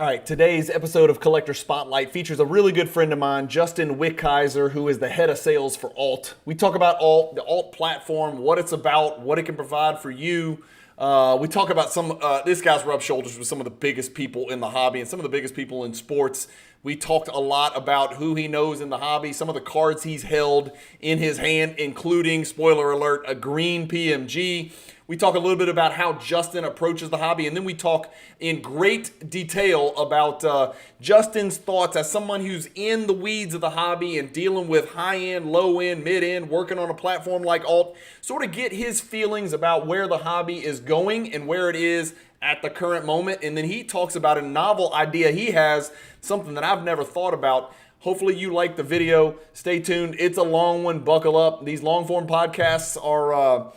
All right, today's episode of Collector Spotlight features a really good friend of mine, Justin Wickizer, who is the head of sales for Alt. We talk about Alt, the Alt platform, what it's about, what it can provide for you. We talk about this guy's rubbed shoulders with some of the biggest people in the hobby and some of the biggest people in sports. We talked a lot about who he knows in the hobby, some of the cards he's held in his hand, including, spoiler alert, a green PMG. We talk a little bit about how Justin approaches the hobby, and then we talk in great detail about Justin's thoughts as someone who's in the weeds of the hobby and dealing with high-end, low-end, mid-end, working on a platform like Alt, sort of get his feelings about where the hobby is going and where it is at the current moment. And then he talks about a novel idea he has, something that I've never thought about. Hopefully you like the video. Stay tuned. It's a long one. Buckle up. These long-form podcasts are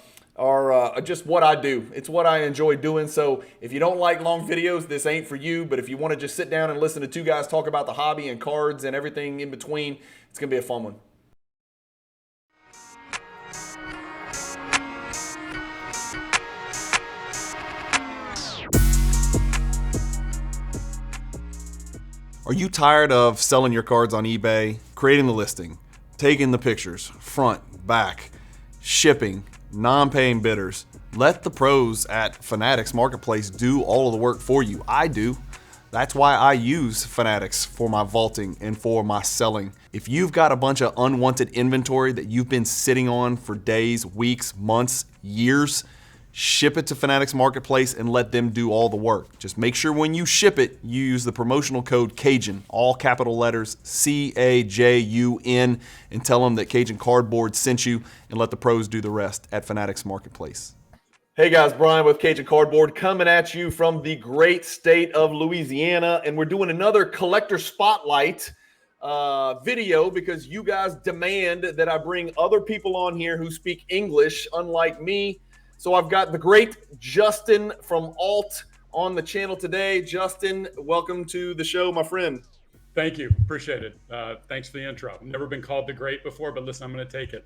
just what I do. It's what I enjoy doing. So if you don't like long videos, this ain't for you. But if you want to just sit down and listen to two guys talk about the hobby and cards and everything in between, it's going to be a fun one. Are you tired of selling your cards on eBay, creating the listing, taking the pictures, front, back, shipping, non-paying bidders? Let the pros at Fanatics Marketplace do all of the work for you. I do. That's why I use Fanatics for my vaulting and for my selling. If you've got a bunch of unwanted inventory that you've been sitting on for days, weeks, months, years, ship it to Fanatics Marketplace and let them do all the work. Just make sure when you ship it, you use the promotional code Cajun, all capital letters, CAJUN, and tell them that Cajun Cardboard sent you, and let the pros do the rest at Fanatics Marketplace. Hey guys, Brian with Cajun Cardboard coming at you from the great state of Louisiana, and we're doing another Collector Spotlight video because you guys demand that I bring other people on here who speak English, unlike me. So I've got the great Justin from Alt on the channel today. Justin, welcome to the show, my friend. Thank you. Appreciate it. Thanks for the intro. Never been called the great before, but listen, I'm going to take it.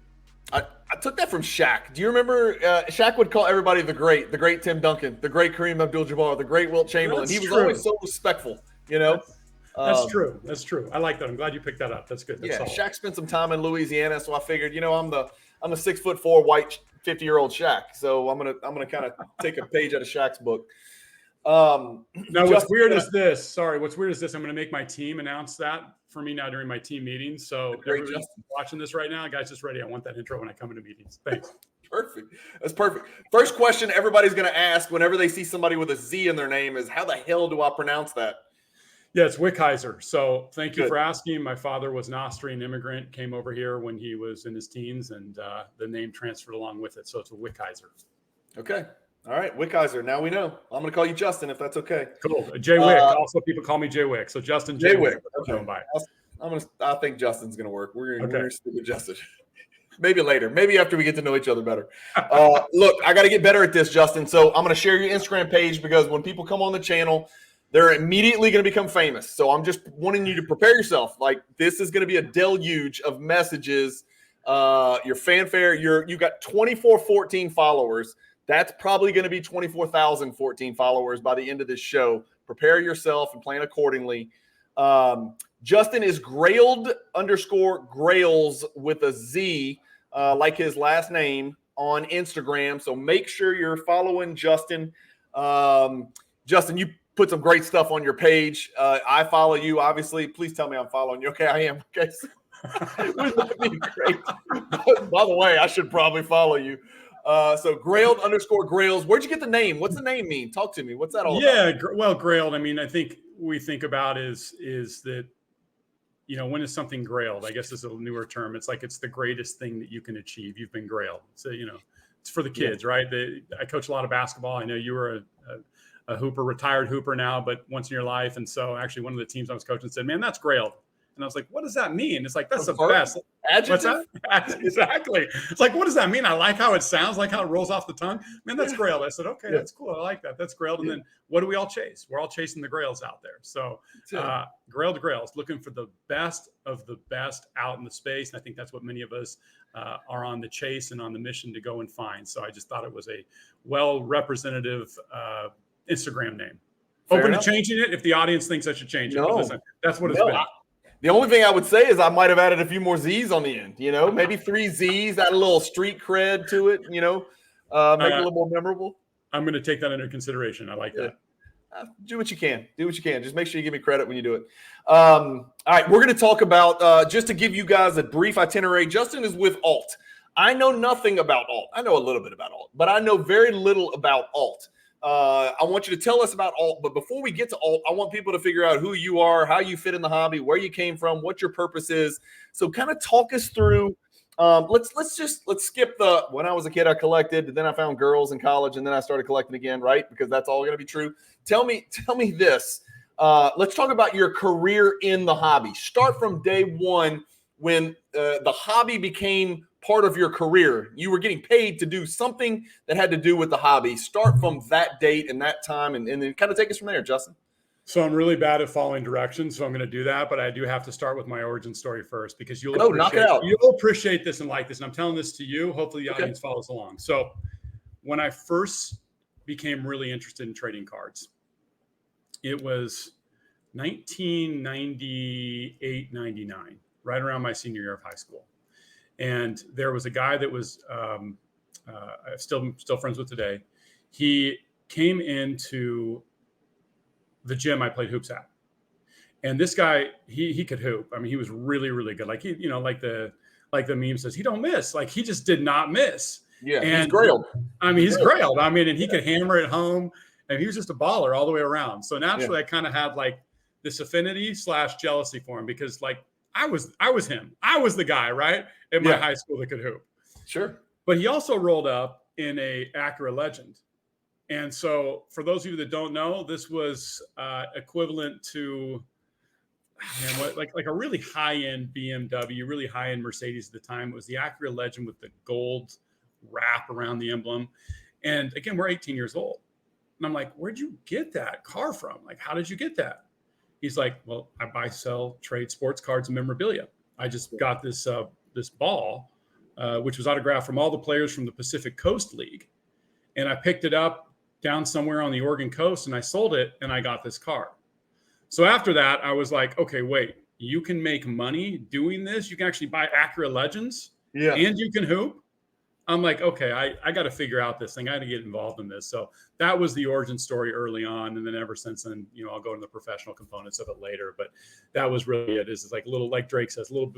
I took that from Shaq. Do you remember Shaq would call everybody the great Tim Duncan, the great Kareem Abdul-Jabbar, the great Wilt Chamberlain. That's he was true. Always so respectful, you know? That's true. That's true. I like that. I'm glad you picked that up. That's good. That's yeah, solid. Shaq spent some time in Louisiana, so I figured, I'm the 6'4" white 50-year-old Shaq. So I'm gonna kind of take a page out of Shaq's book. No, what's weird is this. Sorry, what's weird is this. I'm going to make my team announce that for me now during my team meetings. So everybody's watching this right now, guys, just ready. I want that intro when I come into meetings. Thanks. Perfect. That's perfect. First question everybody's going to ask whenever they see somebody with a Z in their name is, how the hell do I pronounce that? Yeah, it's Wickizer. So thank you for asking. My father was an Austrian immigrant, came over here when he was in his teens, and the name transferred along with it. So it's a Wickizer. Okay. All right, Wickizer. Now we know. I'm going to call you Justin if that's okay. Cool. Jay Wick. Also, people call me Jay Wick. So Justin Jay Wick. Okay. I think Justin's going to work. We're going to stick with Justin. Maybe later. Maybe after we get to know each other better. Look, I got to get better at this, Justin. So I'm going to share your Instagram page because when people come on the channel, they're immediately going to become famous. So I'm just wanting you to prepare yourself. Like, this is going to be a deluge of messages. Your fanfare. You got 2414 followers. That's probably going to be 24,014 followers by the end of this show. Prepare yourself and plan accordingly. Justin is Grailed _Grails with a Z, like his last name, on Instagram. So make sure you're following Justin. Justin, you put some great stuff on your page. I follow you, obviously. Please tell me I'm following you. Okay, I am. Okay. Wouldn't that be great? By the way, I should probably follow you. So Grailed _Grails. Where'd you get the name? What's the name mean? Talk to me. What's that all about? Yeah, well, Grailed. I mean, I think we think about is that, when is something Grailed? I guess is a newer term. It's like it's the greatest thing that you can achieve. You've been Grailed. So, it's for the kids, right? I coach a lot of basketball. I know you were a hooper, retired hooper now, but once in your life. And so actually one of the teams I was coaching said, man, that's Grailed. And I was like, what does that mean? It's like, that's the best. Adjective? Exactly. It's like, what does that mean? I like how it sounds, like how it rolls off the tongue. Man, that's Grailed. I said, okay, that's cool. I like that. That's Grailed. And then what do we all chase? We're all chasing the Grails out there. So Grailed to Grails, looking for the best of the best out in the space. And I think that's what many of us are on the chase and on the mission to go and find. So I just thought it was a well representative Instagram name. Open to changing it if the audience thinks I should change it. No. But listen, that's what it's been. The only thing I would say is I might have added a few more Z's on the end, maybe 3 Z's, add a little street cred to it, make it a little more memorable. I'm going to take that into consideration. I like that. Do what you can. Just make sure you give me credit when you do it. All right, we're going to talk about, just to give you guys a brief itinerary, Justin is with Alt. I know nothing about Alt. I know a little bit about Alt, but I know very little about Alt. I want you to tell us about Alt, but before we get to Alt, I want people to figure out who you are, how you fit in the hobby, where you came from, what your purpose is. So kind of talk us through. Let's skip the when I was a kid I collected, and then I found girls in college, and then I started collecting again, right? Because that's all going to be true. Tell me this. Let's talk about your career in the hobby. Start from day one when the hobby became part of your career. You were getting paid to do something that had to do with the hobby. Start from that date and that time, and then kind of take us from there, Justin. So I'm really bad at following directions, so I'm going to do that, but I do have to start with my origin story first because you'll appreciate this and like this. And I'm telling this to you. Hopefully the audience follows along. So when I first became really interested in trading cards, it was 1998, 99, right around my senior year of high school. And there was a guy that was I'm still friends with today. He came into the gym I played hoops at. And this guy, he could hoop. I mean, he was really, really good. Like like the meme says, he don't miss. Like he just did not miss. Yeah, and he's Grailed. I mean, he's Grailed. I mean, and he could hammer it home. And he was just a baller all the way around. So naturally, I kind of had like this affinity / jealousy for him because like I was him. I was the guy, right? In my high school that could hoop. Sure. But he also rolled up in a Acura Legend. And so for those of you that don't know, this was equivalent to like a really high-end BMW, really high-end Mercedes at the time. It was the Acura Legend with the gold wrap around the emblem. And again, we're 18 years old. And I'm like, where'd you get that car from? Like, how did you get that? He's like, well, I buy, sell, trade sports cards and memorabilia. I just got this this ball, which was autographed from all the players from the Pacific Coast League. And I picked it up down somewhere on the Oregon coast and I sold it and I got this car. So after that, I was like, okay, wait, you can make money doing this. You can actually buy Acura Legends and you can hoop. I'm like, okay, I got to figure out this thing. I got to get involved in this. So that was the origin story early on. And then ever since then, I'll go into the professional components of it later. But that was really it. It's like a little, like Drake says, a little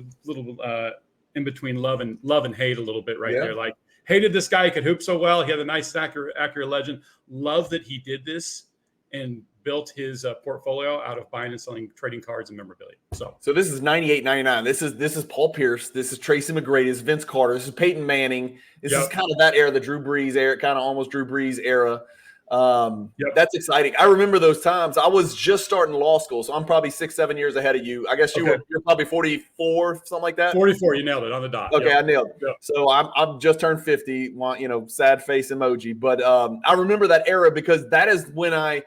in between love and hate a little bit right there. Like hated this guy. He could hoop so well. He had a nice Acura Legend. Love that he did this and built his portfolio out of buying and selling trading cards and memorabilia. So this is 98, 99. This is Paul Pierce. This is Tracy McGrady. This is Vince Carter. This is Peyton Manning. This is kind of that era, the Drew Brees era, kind of almost Drew Brees era. That's exciting. I remember those times. I was just starting law school, so I'm probably 6-7 years ahead of you. I guess you're probably 44, something like that. 44, you nailed it on the dot. Okay, I nailed it. Yep. So I'm just turned 50. Sad face emoji. But I remember that era because that is when I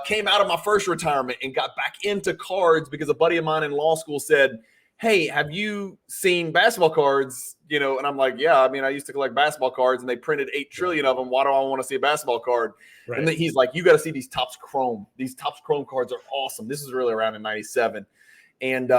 came out of my first retirement and got back into cards because a buddy of mine in law school said, hey, have you seen basketball cards? And I'm like, yeah, I mean, I used to collect basketball cards and they printed 8 trillion of them. Why do I want to see a basketball card? Right. And then he's like, you got to see these Topps Chrome. These Topps Chrome cards are awesome. This is really around in 97. And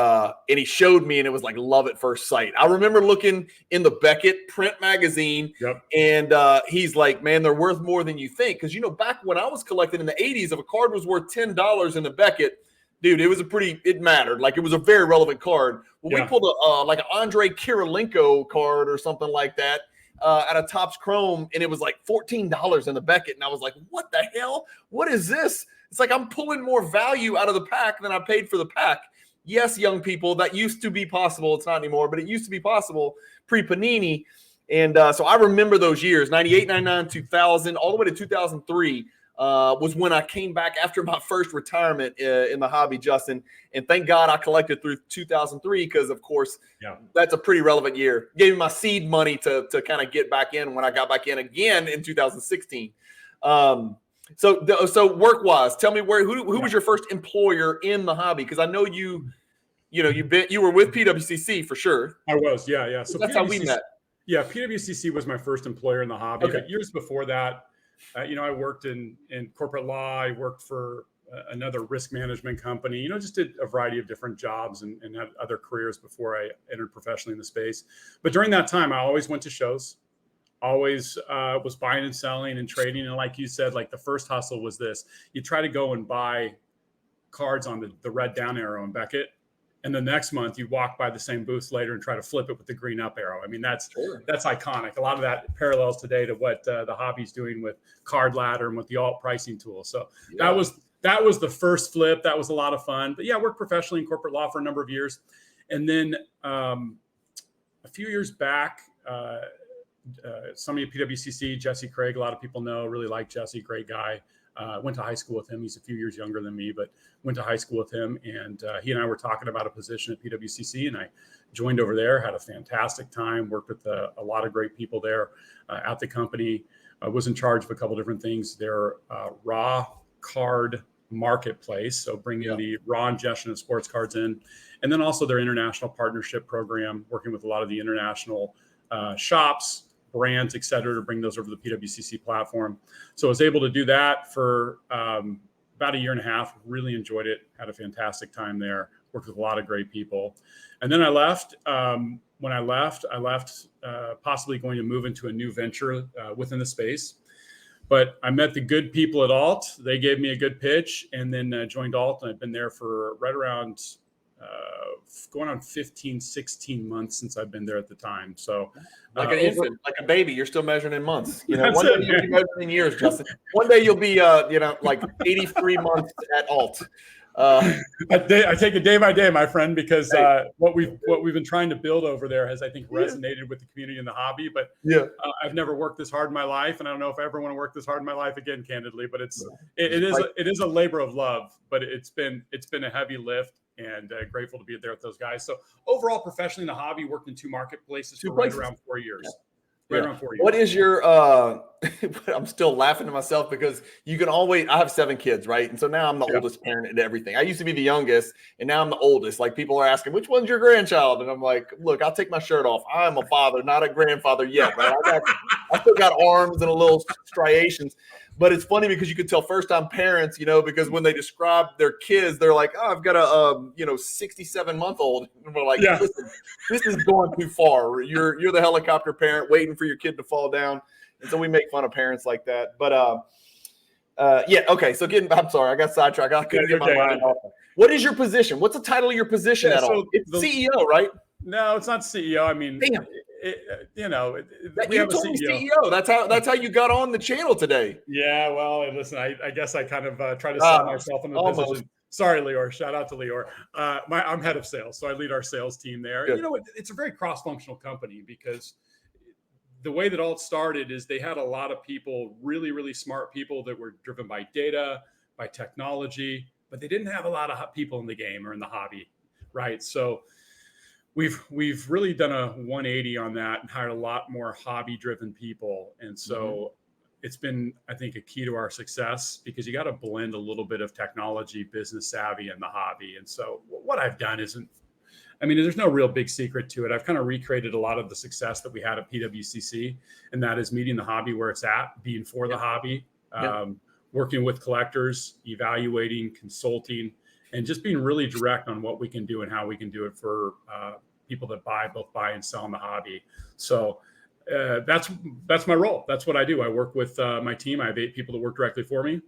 he showed me and it was like love at first sight. I remember looking in the Beckett print magazine and he's like, man, they're worth more than you think. Because, back when I was collecting in the 80s, if a card was worth $10 in the Beckett, dude, it mattered. Like it was a very relevant card. When we pulled like an Andre Kirilenko card or something like that at a Topps Chrome, and it was like $14 in the Beckett. And I was like, what the hell? What is this? It's like I'm pulling more value out of the pack than I paid for the pack. Yes, young people, that used to be possible. It's not anymore, but it used to be possible pre-Panini. And so I remember those years, 98, 99, 2000, all the way to 2003 was when I came back after my first retirement in the hobby, Justin. And thank God I collected through 2003 because, of course, that's a pretty relevant year. Gave me my seed money to kind of get back in when I got back in again in 2016. So work-wise, tell me who was your first employer in the hobby? Because I know you were with PWCC for sure. I was, yeah. So that's how we met. Yeah, PWCC was my first employer in the hobby. Okay. But years before that, I worked in corporate law. I worked for another risk management company, just did a variety of different jobs and had other careers before I entered professionally in the space. But during that time, I always went to shows, always was buying and selling and trading. And like you said, like the first hustle was this: you try to go and buy cards on the red down arrow in Beckett. And the next month you walk by the same booth later and try to flip it with the green up arrow. I mean, that's iconic. A lot of that parallels today to what the hobby's doing with Card Ladder and with the alt pricing tool. So that was the first flip. That was a lot of fun. But yeah, I worked professionally in corporate law for a number of years. And then a few years back, somebody at PWCC, Jesse Craig, a lot of people know, really like Jesse, great guy. Went to high school with him. He's a few years younger than me, but went to high school with him. And he and I were talking about a position at PWCC, and I joined over there, had a fantastic time, worked with a lot of great people there at the company. I was in charge of a couple different things. Their raw card marketplace, so bringing the raw ingestion of sports cards in, and then also their international partnership program, working with a lot of the international shops, brands, et cetera, to bring those over to the PWCC platform. So I was able to do that for about a year and a half, really enjoyed it, had a fantastic time there, worked with a lot of great people. And then I left. When I left possibly going to move into a new venture within the space. But I met the good people at Alt. They gave me a good pitch, and then joined Alt. And I've been there for right around going on 15, 16 months since I've been there at the time. So like an infant, like a baby, you're still measuring in months. One day it, you'll be measuring in years, Justin. One day you'll be, like 83 months at Alt. I take it day by day, my friend, because what we've been trying to build over there has, I think, resonated with the community and the hobby. But I've never worked this hard in my life, and I don't know if I ever want to work this hard in my life again, candidly. But it is a labor of love, but it's been a heavy lift, and grateful to be there with those guys. So overall, professionally in the hobby, worked in two marketplaces for right around 4 years. Around 4 years. What is your I'm still laughing to myself because I have 7 kids, right? And so now I'm the oldest parent and everything. I used to be the youngest, and now I'm the oldest. Like, people are asking, which one's your grandchild? And I'm like, look, I'll take my shirt off. I'm a father, not a grandfather yet, right? I still got arms and a little striations. But it's funny because you could tell first-time parents, because when they describe their kids, they're like, oh, I've got a 67-month-old. And we're like, listen, this is going too far. You're the helicopter parent waiting for your kid to fall down. And so we make fun of parents like that. But okay. So I'm sorry, I got sidetracked. I couldn't get my mind off. What is your position? What's the title of your position at all? It's CEO, right? No, it's not CEO. I mean, damn. We have a CEO. That's how you got on the channel today. Yeah, well, listen, I guess I kind of try to sell myself in the position. Sorry, Lior. Shout out to Lior. I'm head of sales, so I lead our sales team there. Good. It's a very cross-functional company, because the way that Alt started is they had a lot of people, really, really smart people that were driven by data, by technology, but they didn't have a lot of people in the game or in the hobby, right? So we've really done a 180 on that and hired a lot more hobby-driven people. And so it's been, I think, a key to our success, because you got to blend a little bit of technology, business savvy, and the hobby. And so what I've done there's no real big secret to it. I've kind of recreated a lot of the success that we had at PWCC, and that is meeting the hobby where it's at, being for the hobby, working with collectors, evaluating, consulting, and just being really direct on what we can do and how we can do it for people that both buy and sell in the hobby. So that's my role. That's what I do. I work with my team. I have 8 people that work directly for me.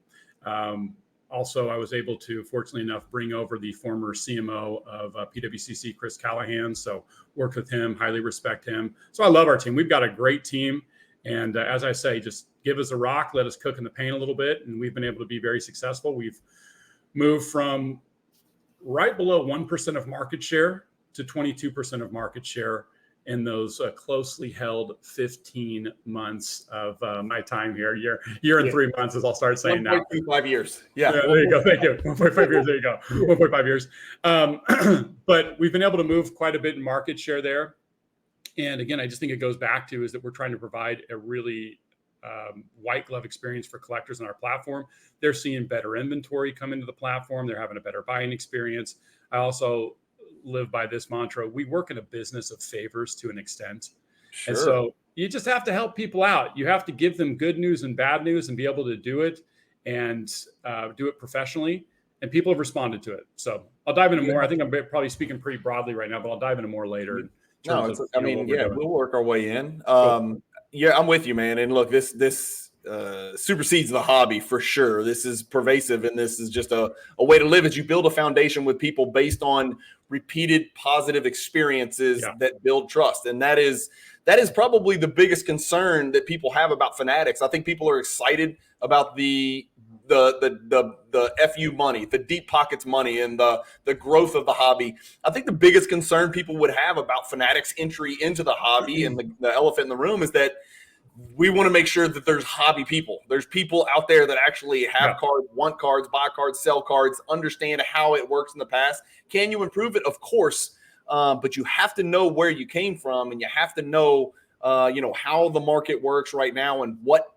Also, I was able to, fortunately enough, bring over the former CMO of PWCC, Chris Callahan. So worked with him, highly respect him. So I love our team. We've got a great team. And as I say, just give us a rock, let us cook in the paint a little bit. And we've been able to be very successful. We've moved from right below 1% of market share to 22% of market share in those closely held 15 months of my time here. Year and 3 months, as I'll start saying now. 1.25 years. Yeah. There you go. Thank you. 1.5 years. There you go. 1.5 years. But we've been able to move quite a bit in market share there. And again, I just think it goes back to is that we're trying to provide a really white glove experience for collectors on our platform. They're seeing better inventory come into the platform. They're having a better buying experience. I also live by this mantra. We work in a business of favors to an extent. Sure. And so you just have to help people out. You have to give them good news and bad news and be able to do it. and do it professionally. And people have responded to it. So I'll dive into more. I think I'm probably speaking pretty broadly right now, but I'll dive into more later. No, we'll work our way in. Yeah, I'm with you, man. And look, this supersedes the hobby for sure. This is pervasive, and this is just a way to live as you build a foundation with people based on repeated positive experiences that build trust. And that is probably the biggest concern that people have about Fanatics. I think people are excited about the FU money, the deep pockets money, and the growth of the hobby. I think the biggest concern people would have about Fanatics entry into the hobby and the elephant in the room is that we want to make sure that there's hobby people. There's people out there that actually have cards, want cards, buy cards, sell cards, understand how it works in the past. Can you improve it? Of course. But you have to know where you came from, and you have to know, how the market works right now and what,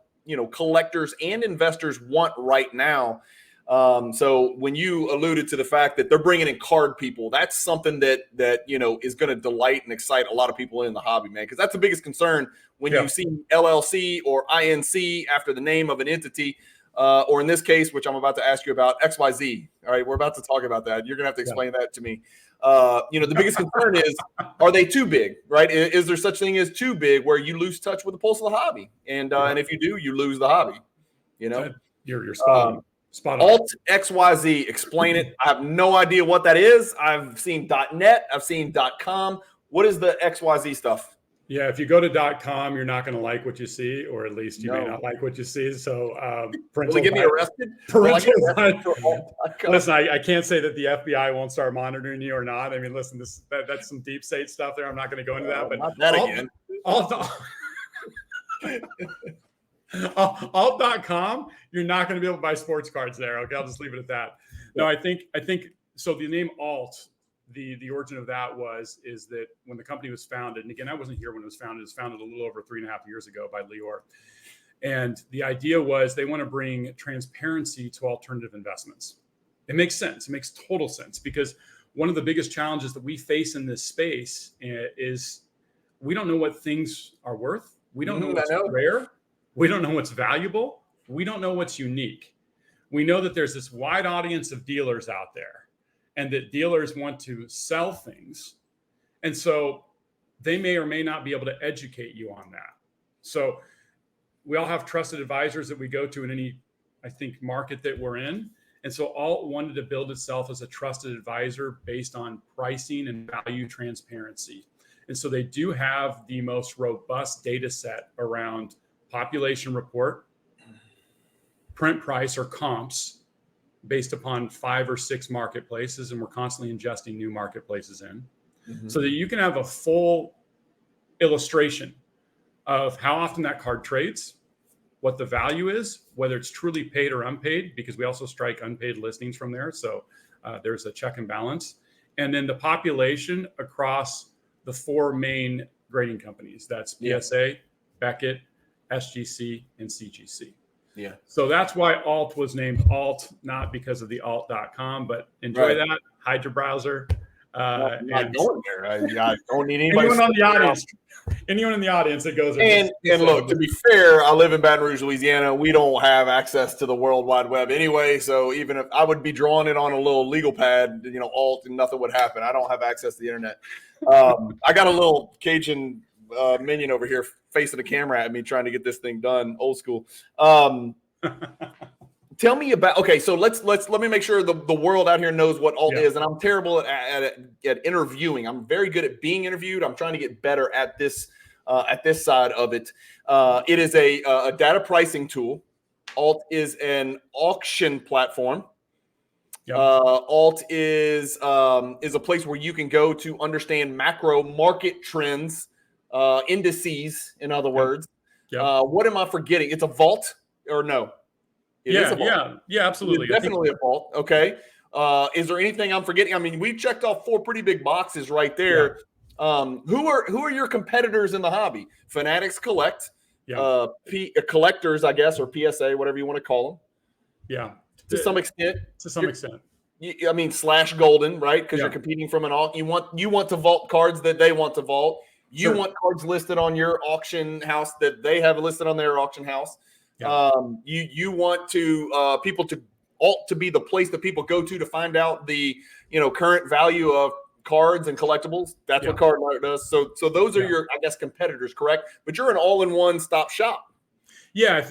collectors and investors want right now. So when you alluded to the fact that they're bringing in card people, that's something that is going to delight and excite a lot of people in the hobby, man, because that's the biggest concern when you see LLC or INC after the name of an entity, or in this case, which I'm about to ask you about, XYZ. All right, we're about to talk about that. You're going to have to explain that to me. The biggest concern is, are they too big, right? Is there such thing as too big where you lose touch with the pulse of the hobby? And if you do, you lose the hobby, You're spot on. Spot on. Alt XYZ, explain it. I have no idea what that is. I've seen .net. I've seen .com. What is the XYZ stuff? Yeah, if you go to .com, you're not going to like what you see, or at least you may not like what you see. So, will they get me arrested? Listen, I can't say that the FBI won't start monitoring you or not. I mean, listen, that's some deep state stuff there. I'm not going to go into that, but not that again. Alt.com, you're not going to be able to buy sports cards there. Okay, I'll just leave it at that. No, I think so. The name Alt, the origin of that is that when the company was founded, and again, I wasn't here when it was founded a little over 3.5 years ago by Lior. And the idea was they want to bring transparency to alternative investments. It makes sense. It makes total sense, because one of the biggest challenges that we face in this space is we don't know what things are worth. We don't know what's rare. We don't know what's valuable. We don't know what's unique. We know that there's this wide audience of dealers out there, and that dealers want to sell things. And so they may or may not be able to educate you on that. So we all have trusted advisors that we go to in any, I think, market that we're in. And so Alt wanted to build itself as a trusted advisor based on pricing and value transparency. And so they do have the most robust data set around population report, print price or comps based upon 5 or 6 marketplaces, and we're constantly ingesting new marketplaces in, so that you can have a full illustration of how often that card trades, what the value is, whether it's truly paid or unpaid, because we also strike unpaid listings from there. So there's a check and balance. And then the population across the 4 main grading companies. That's PSA, Beckett, SGC, and CGC. Yeah. So that's why Alt was named Alt, not because of the alt.com, but enjoy that. Hide your browser. I'm not going there. I don't need anybody. Anyone in the audience that goes there. And look, to be fair, I live in Baton Rouge, Louisiana. We don't have access to the World Wide Web anyway. So even if I would be drawing it on a little legal pad, Alt, and nothing would happen. I don't have access to the internet. I got a little Cajun minion over here facing the camera at me trying to get this thing done, old school. Tell me about, so let me make sure the world out here knows what Alt is. And I'm terrible at interviewing. I'm very good at being interviewed. I'm trying to get better at this side of it. It is a data pricing tool. Alt is an auction platform. Alt is a place where you can go to understand macro market trends, indices, in other words. What am I forgetting? It's a vault, or no? It is a vault. Yeah, absolutely. It's definitely a vault. Okay. Is there anything I'm forgetting? I mean, we checked off 4 pretty big boxes right there. Who are your competitors in the hobby? Fanatics Collect, collectors, I guess, or PSA, whatever you want to call them. Yeah, to some extent. I mean, slash golden, right? Because you're competing from an alt. You want to vault cards that they want to vault. You want cards listed on your auction house that they have listed on their auction house. Yeah. You want to people to alt to be the place that people go to find out the current value of cards and collectibles. That's what Card Alert does. So those are your, I guess, competitors, correct? But you're an all-in-one stop shop. Yeah,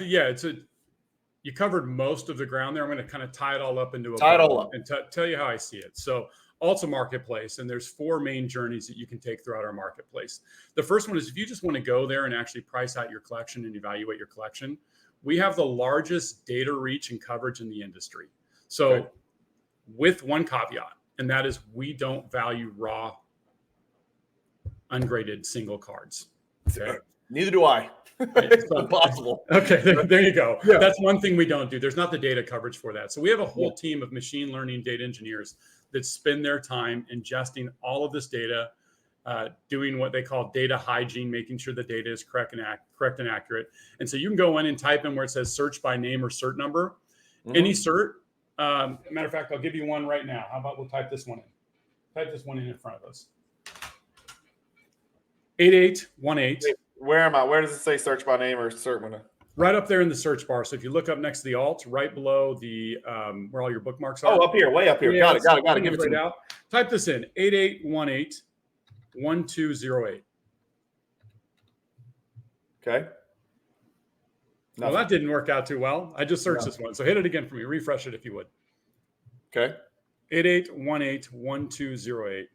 you covered most of the ground there. I'm going to kind of tie it all up into a bow and tell you how I see it. So Alt's a marketplace, and there's 4 main journeys that you can take throughout our marketplace. The first one is if you just want to go there and actually price out your collection and evaluate your collection, we have the largest data reach and coverage in the industry. So with one caveat, and that is we don't value raw, ungraded single cards. Okay? Neither do I. It's impossible. Okay, there you go. Yeah. That's one thing we don't do. There's not the data coverage for that. So we have a whole team of machine learning data engineers that spend their time ingesting all of this data, doing what they call data hygiene, making sure the data is correct and accurate. And so you can go in and type in where it says search by name or cert number. Any cert. Matter of fact, I'll give you one right now. How about we'll type this one in? Type this one in front of us. 8818. Where am I? Where does it say search by name or cert winner? Right up there in the search bar. So if you look up next to the alt, right below the where all your bookmarks are. Oh, up here, way up here. Yeah, got it. Give it to me. Out. Type this in: 8818-1208. Okay. Well, that didn't work out too well. I just searched this one. So hit it again for me. Refresh it if you would. Okay. 8818-1208.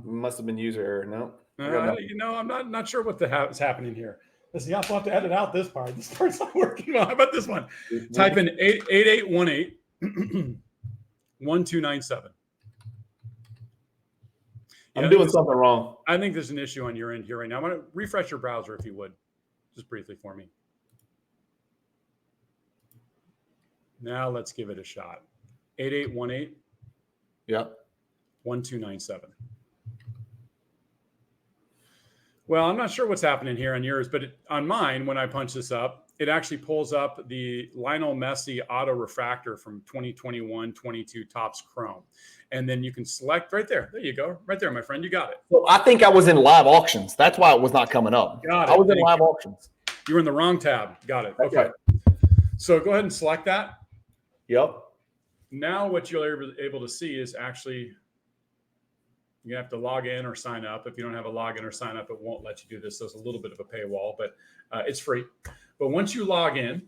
Must have been user error. No. I'm not sure what is happening here. Listen, y'all have to edit out this part. This part's not working well. How about this one? Type in 8818-1297. I'm doing something wrong. I think there's an issue on your end here right now. I'm going to refresh your browser if you would, just briefly for me. Now let's give it a shot. 8818. Yeah. 1297. Well, I'm not sure what's happening here on yours, but on mine, when I punch this up, it actually pulls up the Lionel Messi auto refractor from 2021-22 Topps Chrome. And then you can select right there. There you go. Right there, my friend. You got it. Well, I think I was in live auctions. That's why it was not coming up. Got it. I was in live auctions. You were in the wrong tab. Got it. Okay. So go ahead and select that. Yep. Now what you're able to see is actually you have to log in or sign up. If you don't have a login or sign up, it won't let you do this. So it's a little bit of a paywall, but it's free. But once you log in,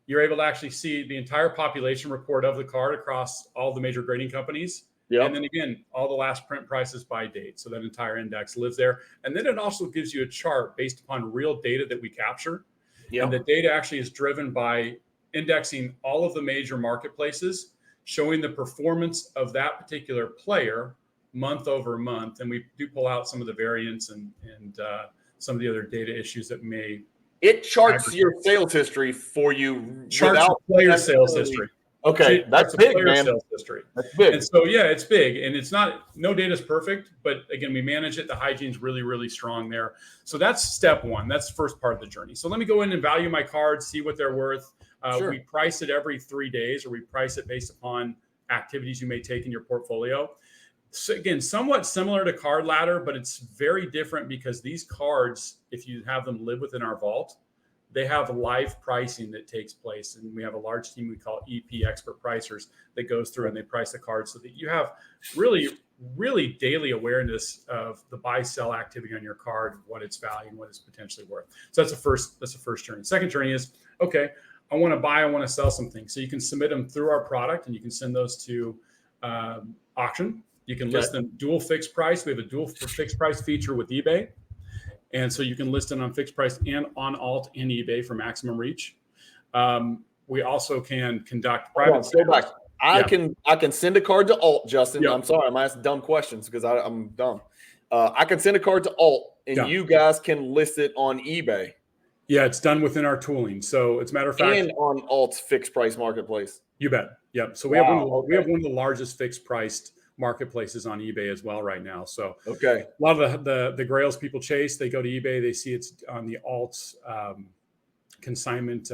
you're able to actually see the entire population report of the card across all the major grading companies. Yep. And then again, all the last print prices by date. So that entire index lives there. And then it also gives you a chart based upon real data that we capture. Yep. And the data actually is driven by indexing all of the major marketplaces, showing the performance of that particular player month over month. And we do pull out some of the variants and some of the other data issues that may. It charts your sales history for you. Charts player sales history. Okay, that's big, man. Sales history. That's big. And so, yeah, it's big. And it's not, no data is perfect, but again, we manage it. The hygiene's really, really strong there. So that's step one. That's the first part of the journey. So let me go in and value my cards, see what they're worth. Sure. We price it every 3 days, or we price it based upon activities you may take in your portfolio. So again, somewhat similar to Card Ladder, but it's very different because these cards, if you have them live within our vault, they have live pricing that takes place. And we have a large team we call EP expert pricers that goes through and they price the cards so that you have really, really daily awareness of the buy sell activity on your card, what its value and what it's potentially worth. So that's the first journey. Second journey is, okay, I want to buy, I want to sell something. So you can submit them through our product and you can send those to auction. You can list them dual fixed price. We have a dual fixed price feature with eBay. And so you can list them on fixed price and on alt and eBay for maximum reach. We also can conduct private sales. I can send a card to alt, Justin. Yep. I'm sorry, I'm asking dumb questions because I'm dumb. I can send a card to alt and you guys can list it on eBay. Yeah, it's done within our tooling. So it's a matter of fact. And on alt's fixed price marketplace. You bet. Yep. So we have one of the largest fixed priced marketplaces on eBay as well right now. So a lot of the grails people chase, they go to eBay, they see it's on the alt consignment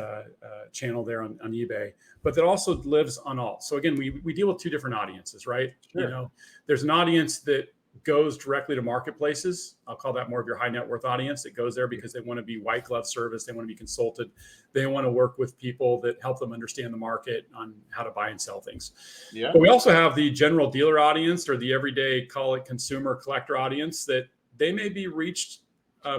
channel there on eBay, but that also lives on alt. So again, we deal with two different audiences, right? Sure. You know, there's an audience that goes directly to marketplaces. I'll call that more of your high net worth audience. It goes there because they want to be white glove service. They want to be consulted. They want to work with people that help them understand the market on how to buy and sell things. Yeah. But we also have the general dealer audience, or the everyday, call it consumer collector audience, that they may be reached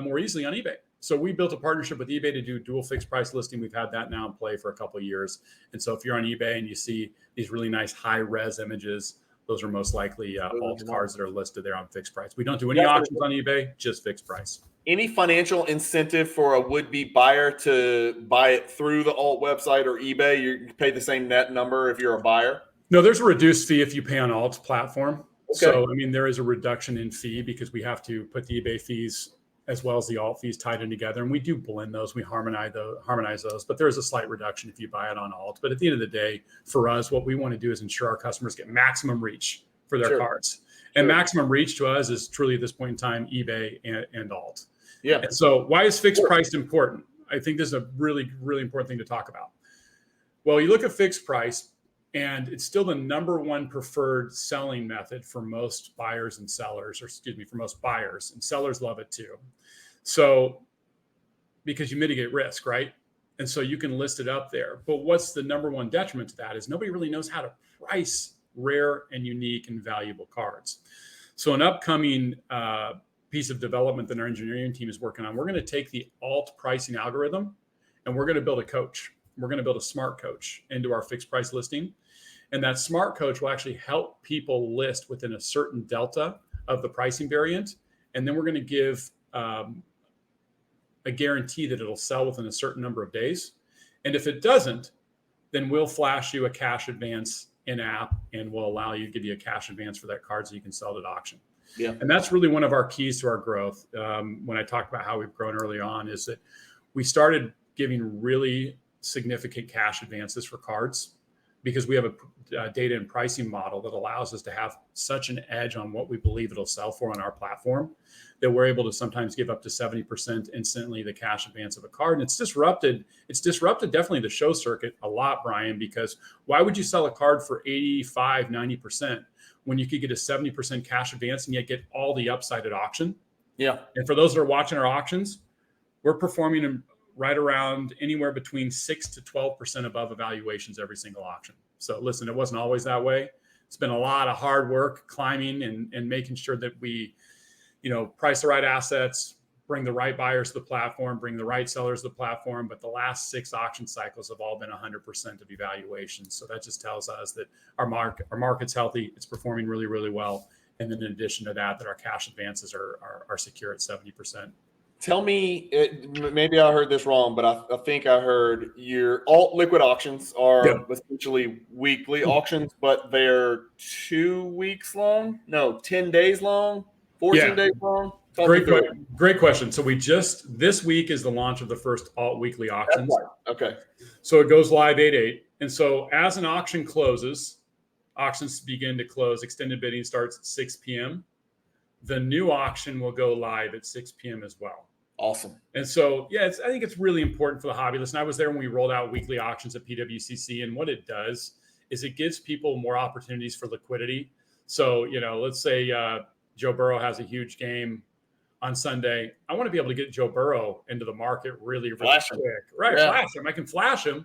more easily on eBay. So we built a partnership with eBay to do dual fixed price listing. We've had that now in play for a couple of years. And so if you're on eBay and you see these really nice high res images, those are most likely alt cards that are listed there on fixed price. We don't do any auctions on eBay, just fixed price. Any financial incentive for a would-be buyer to buy it through the alt website or eBay? You pay the same net number if you're a buyer? No, there's a reduced fee if you pay on alt platform. Okay. So, I mean, there is a reduction in fee because we have to put the eBay fees as well as the alt fees tied in together. And we do blend those. We harmonize those. But there is a slight reduction if you buy it on alt. But at the end of the day, for us, what we want to do is ensure our customers get maximum reach for their cards. And maximum reach to us is truly at this point in time, eBay and alt. Yeah. And so why is fixed price important? I think this is a really, really important thing to talk about. Well, you look at fixed price, and it's still the number one preferred selling method for most buyers and sellers, or excuse me, for most buyers, and sellers love it too. So because you mitigate risk, right? And so you can list it up there. But what's the number one detriment to that is nobody really knows how to price rare and unique and valuable cards. So an upcoming piece of development that our engineering team is working on, we're going to take the alt pricing algorithm and we're going to build a coach. We're going to build a smart coach into our fixed price listing. And that smart coach will actually help people list within a certain delta of the pricing variant. And then we're going to give a guarantee that it'll sell within a certain number of days. And if it doesn't, then we'll flash you a cash advance in app and we'll allow you to give you a cash advance for that card so you can sell it at auction. Yeah. And that's really one of our keys to our growth. When I talked about how we've grown early on, is that we started giving really significant cash advances for cards because we have a data and pricing model that allows us to have such an edge on what we believe it'll sell for on our platform that we're able to sometimes give up to 70% instantly the cash advance of a card. And it's disrupted definitely the show circuit a lot, Brian, because why would you sell a card for 85, 90% when you could get a 70% cash advance and yet get all the upside at auction? Yeah. And for those that are watching our auctions, we're performing them right around anywhere between 6 to 12% above evaluations every single auction. So listen, it wasn't always that way. It's been a lot of hard work climbing and making sure that we, price the right assets, bring the right buyers to the platform, bring the right sellers to the platform. But the last 6 auction cycles have all been 100% of evaluations. So that just tells us that our market's healthy. It's performing really, really well. And then in addition to that our cash advances are secure at 70%. Tell me, maybe I heard this wrong, but I think I heard your alt liquid auctions are essentially weekly auctions, but they're 2 weeks long? No, 10 days long? 14 days long? Great question. So this week is the launch of the first alt weekly auctions. That's right. Okay. So it goes live 8/8. And so as an auction closes, auctions begin to close. Extended bidding starts at 6 p.m. The new auction will go live at 6 p.m. as well. Awesome. And so, I think it's really important for the hobby. Listen, I was there when we rolled out weekly auctions at PWCC. And what it does is it gives people more opportunities for liquidity. So, let's say Joe Burrow has a huge game on Sunday. I want to be able to get Joe Burrow into the market really, really quick. Right, flash him. I can flash him.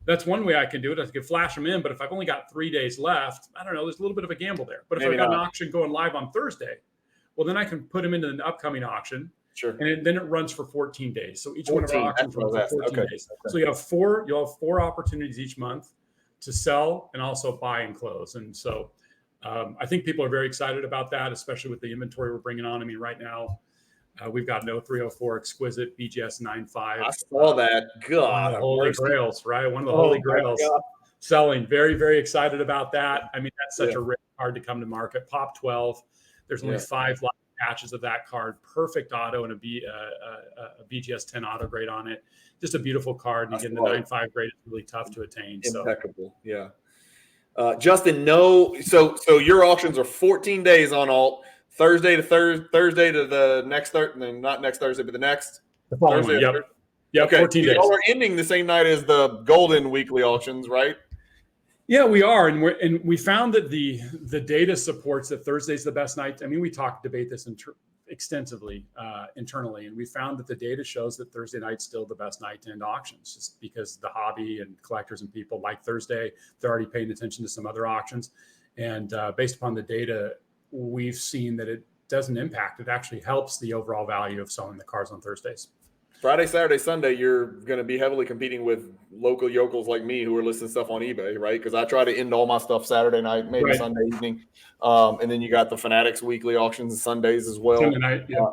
That's one way I can do it. I can flash him in. But if I've only got 3 days left, I don't know, there's a little bit of a gamble there. But if I've got an auction going live on Thursday, well, then I can put him into the upcoming auction. Sure. And then it runs for 14 days. So each one of our auctions runs for 14 days. Okay. So you'll have four opportunities each month to sell and also buy and close. And so I think people are very excited about that, especially with the inventory we're bringing on. I mean, right now we've got no 304 exquisite BGS 9.5. I saw that. God, holy grails, right? One of the holy grails selling. Very, very excited about that. I mean, that's such a rare card to come to market. Pop 12. There's only 5 live patches of that card. Perfect auto and a BGS 10 auto grade on it. Just a beautiful card. And again, the 9.5 grade is really tough to attain. Impeccable. Yeah. Justin, so your auctions are 14 days on alt, Thursday to the next not next Thursday, but the next Thursday. Yep. Okay. 14 days. Y'all are ending the same night as the Golden weekly auctions, right? Yeah, we are, and we found that the data supports that Thursday's the best night. I mean, we debate this extensively internally, and we found that the data shows that Thursday night's still the best night to end auctions, just because the hobby and collectors and people like Thursday. They're already paying attention to some other auctions, and based upon the data, we've seen that it doesn't impact. It actually helps the overall value of selling the cars on Thursdays. Friday, Saturday, Sunday, you're going to be heavily competing with local yokels like me who are listing stuff on eBay, right? Because I try to end all my stuff Saturday night, maybe Right. Sunday evening. And then you got the Fanatics weekly auctions and Sundays as well. Sunday night, yeah.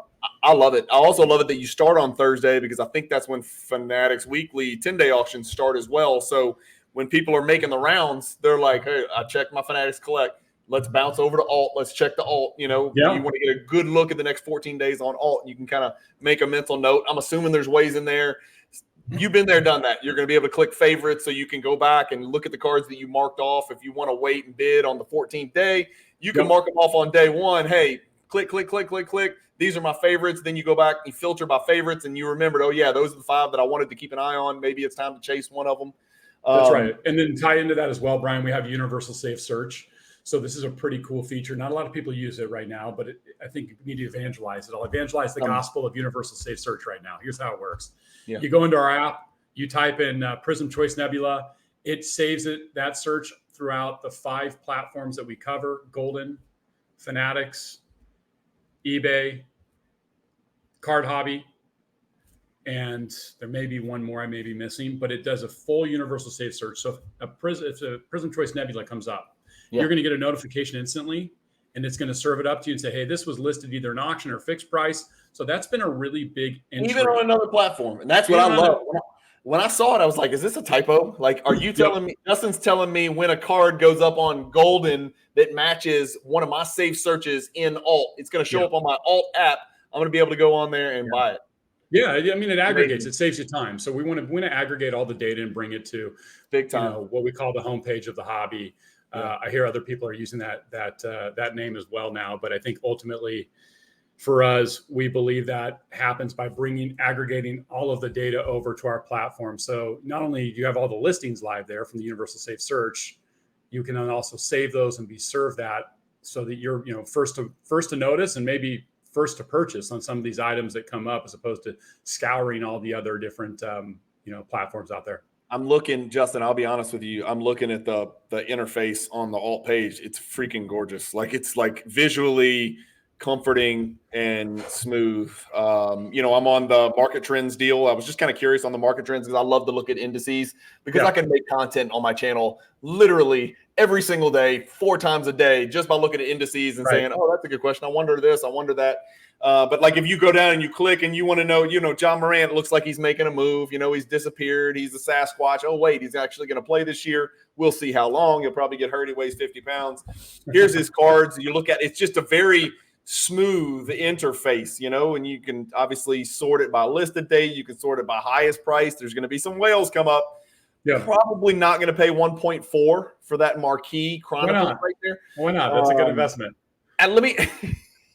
I love it. I also love it that you start on Thursday, because I think that's when Fanatics weekly 10-day auctions start as well. So when people are making the rounds, they're like, hey, I checked my Fanatics Collect. Let's bounce over to alt. Let's check the alt. You know, Yeah. You want to get a good look at the next 14 days on alt. You can kind of make a mental note. I'm assuming there's ways in there. You've been there, done that. You're going to be able to click favorites, so you can go back and look at the cards that you marked off. If you want to wait and bid on the 14th day, you can mark them off on day one. Hey, click, click, click, click, click. These are my favorites. Then you go back, you filter by favorites, and you remembered, oh, yeah, those are the 5 that I wanted to keep an eye on. Maybe it's time to chase one of them. That's right. And then tie into that as well, Brian, we have universal safe search. So this is a pretty cool feature. Not a lot of people use it right now, but I think you need to evangelize it. I'll evangelize the gospel of universal safe search right now. Here's how it works. Yeah. You go into our app, you type in Prism Choice Nebula. It saves that search throughout the 5 platforms that we cover: Golden, Fanatics, eBay, Card Hobby, and there may be one more I may be missing, but it does a full universal safe search. So if a Prism Choice Nebula comes up, you're going to get a notification instantly, and it's going to serve it up to you and say, hey, this was listed either in auction or fixed price. So that's been a really big entry. Even on another platform. And that's what I love. When I saw it, I was like, is this a typo? Like, are you telling me, Justin's telling me when a card goes up on Golden that matches one of my safe searches in alt, it's going to show up on my alt app. I'm going to be able to go on there and buy it. Yeah, I mean, it aggregates. It saves you time. So we want to aggregate all the data and bring it to big time. You know, what we call the homepage of the hobby. I hear other people are using that name as well now, but I think ultimately for us, we believe that happens by aggregating all of the data over to our platform. So not only do you have all the listings live there from the universal safe search, you can then also save those and be served that, so that you're, you know, first to notice and maybe first to purchase on some of these items that come up, as opposed to scouring all the other different platforms out there. I'm looking, Justin, I'll be honest with you. I'm looking at the interface on the alt page. It's freaking gorgeous. Like, it's like visually comforting and smooth. I'm on the market trends deal. I was just kind of curious on the market trends because I love to look at indices, because I can make content on my channel literally every single day, 4 times a day, just by looking at indices and saying, oh, that's a good question. I wonder this, I wonder that. But like, if you go down and you click and you want to know, John Morant looks like he's making a move, he's disappeared. He's a Sasquatch. Oh, wait, he's actually going to play this year. We'll see how long. He'll probably get hurt. He weighs 50 pounds. Here's his cards. You look at it's just a very smooth interface, and you can obviously sort it by listed date. You can sort it by highest price. There's going to be some whales come up. Yeah. Probably not going to pay 1.4 for that marquee Chronicle right there. Why not? That's a good investment. And let me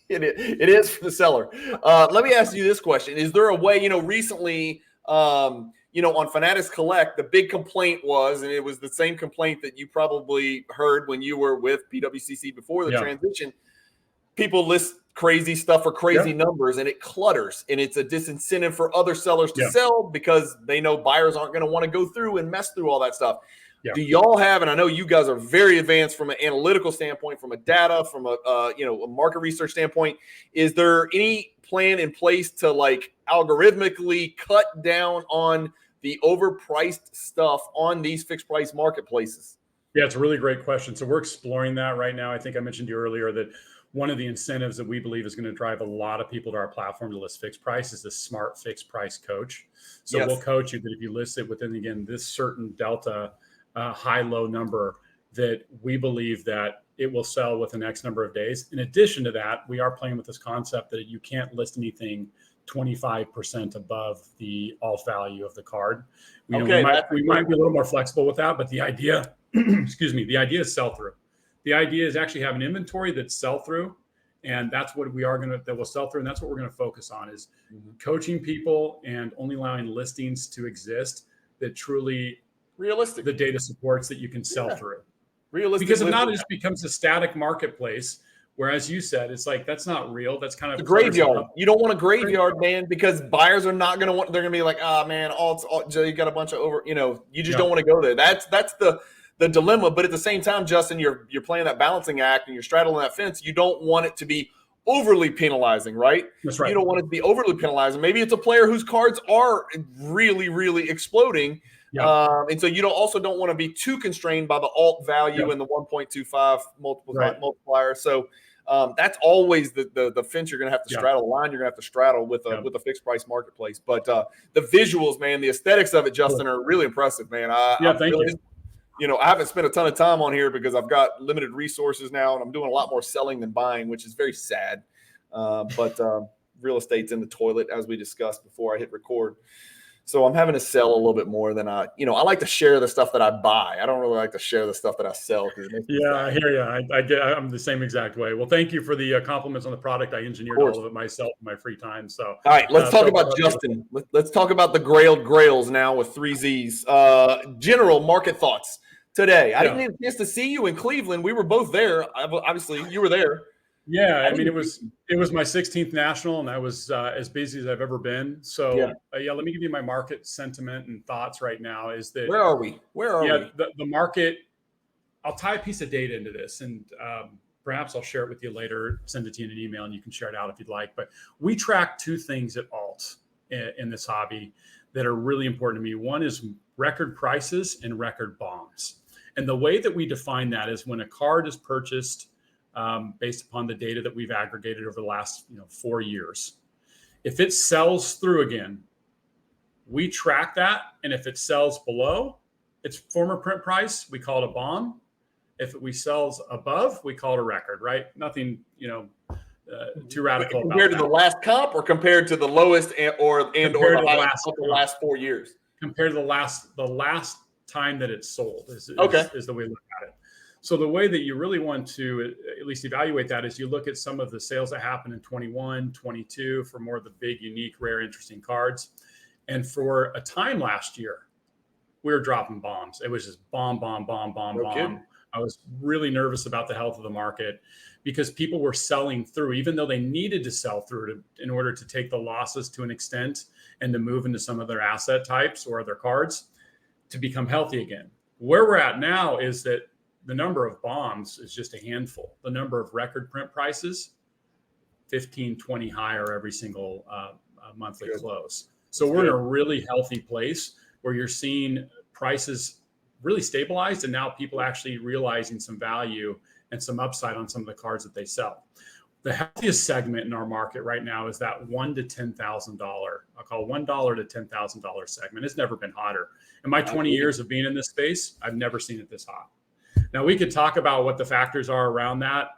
it is for the seller. Let me ask you this question. Is there a way, recently, on Fanatics Collect, the big complaint was, and it was the same complaint that you probably heard when you were with PWCC before the transition, people list crazy stuff for crazy numbers, and it clutters, and it's a disincentive for other sellers to sell, because they know buyers aren't going to want to go through and mess through all that stuff. Yeah. Do y'all have, and I know you guys are very advanced from an analytical standpoint, from a data, from a market research standpoint, is there any plan in place to like algorithmically cut down on the overpriced stuff on these fixed price marketplaces? Yeah, it's a really great question. So we're exploring that right now. I think I mentioned to you earlier that one of the incentives that we believe is going to drive a lot of people to our platform to list fixed price is the smart fixed price coach. So we'll coach you that if you list it within, again, this certain delta, high-low number, that we believe that it will sell within X number of days. In addition to that, we are playing with this concept that you can't list anything 25% above the alt value of the card. We might be a little more flexible with that, but the idea, the idea is sell-through. The idea is actually have an inventory that's sell-through, and that's what that will sell through, and that's what we're going to focus on, is coaching people and only allowing listings to exist that truly Realistic. the data supports that you can sell through. Realistic. Because if not, it just becomes a static marketplace. Whereas you said, it's like, that's not real. That's kind of a graveyard. You don't want a graveyard, man, because buyers are not going to want. They're going to be like, oh man, you got a bunch of over. You just don't want to go there. That's the dilemma. But at the same time, Justin, you're playing that balancing act and you're straddling that fence. You don't want it to be overly penalizing, right? That's right. You don't want it to be overly penalizing. Maybe it's a player whose cards are really, really exploding. And so you also don't want to be too constrained by the alt value and the 1.25 multiplier. So that's always the fence you're going to have to straddle, the line you're going to have to straddle with a fixed price marketplace. But the visuals, man, the aesthetics of it, Justin, are really impressive, man. Thank you. I haven't spent a ton of time on here because I've got limited resources now, and I'm doing a lot more selling than buying, which is very sad. But real estate's in the toilet, as we discussed before I hit record. So I'm having to sell a little bit more than I like to share the stuff that I buy. I don't really like to share the stuff that I sell. I hear you. I'm the same exact way. Well, thank you for the compliments on the product. I engineered all of it myself in my free time. So, all right, let's talk about Justin. Let's talk about the Grailed Grails now with 3 Z's. General market thoughts today. I didn't even get to see you in Cleveland. We were both there. Obviously, you were there. Yeah, I mean, it was my 16th national, and I was as busy as I've ever been. So, let me give you my market sentiment and thoughts right now. Is that where are we? The market? I'll tie a piece of data into this, and perhaps I'll share it with you later. Send it to you in an email, and you can share it out if you'd like. But we track 2 things at Alt in this hobby that are really important to me. One is record prices and record bombs, and the way that we define that is when a card is purchased. Based upon the data that we've aggregated over the last 4 years. If it sells through again, we track that. And if it sells below its former print price, we call it a bomb. If it sells above, we call it a record, right? Nothing, too radical. Compared to the last comp or compared to the lowest or the highest of the last 4 years? Compared to the last time that it's sold is the way we look at it. So the way that you really want to at least evaluate that is you look at some of the sales that happened in 21, 22 for more of the big, unique, rare, interesting cards. And for a time last year, we were dropping bombs. It was just bomb. Kidding. I was really nervous about the health of the market because people were selling through, even though they needed to sell through in order to take the losses to an extent and to move into some of their asset types or their cards to become healthy again. Where we're at now is that the number of bombs is just a handful. The number of record print prices, 15, 20 higher every single monthly close. So we're in a really healthy place where you're seeing prices really stabilized and now people actually realizing some value and some upside on some of the cards that they sell. The healthiest segment in our market right now is that $1,000 to $10,000. I'll call $1 to $10,000 segment. It's never been hotter. In my 20 years of being in this space, I've never seen it this hot. Now, we could talk about what the factors are around that.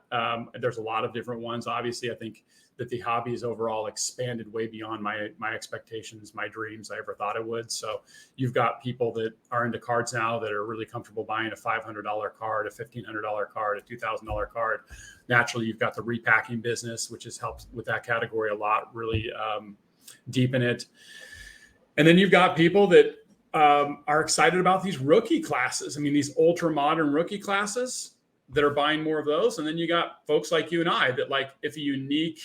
There's a lot of different ones. Obviously, I think that the hobby has overall expanded way beyond my expectations, my dreams I ever thought it would. So you've got people that are into cards now that are really comfortable buying a $500 card, a $1,500 card, a $2,000 card. Naturally, you've got the repacking business, which has helped with that category a lot, really deepen it. And then you've got people that are excited about these rookie classes. I mean, these ultra modern rookie classes that are buying more of those. And then you got folks like you and I that like if a unique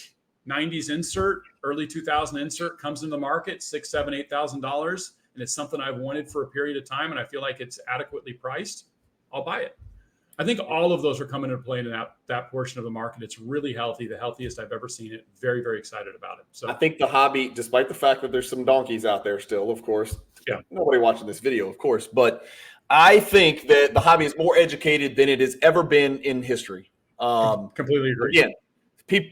90s insert, early 2000 insert comes into the market, $6,000, $7,000, $8,000, and it's something I've wanted for a period of time and I feel like it's adequately priced, I'll buy it. I think all of those are coming into play in that portion of the market. It's really healthy, the healthiest I've ever seen it. Very, very excited about it. So I think the hobby, despite the fact that there's some donkeys out there still, of course, nobody watching this video, of course, but I think that the hobby is more educated than it has ever been in history. Completely agree. Again,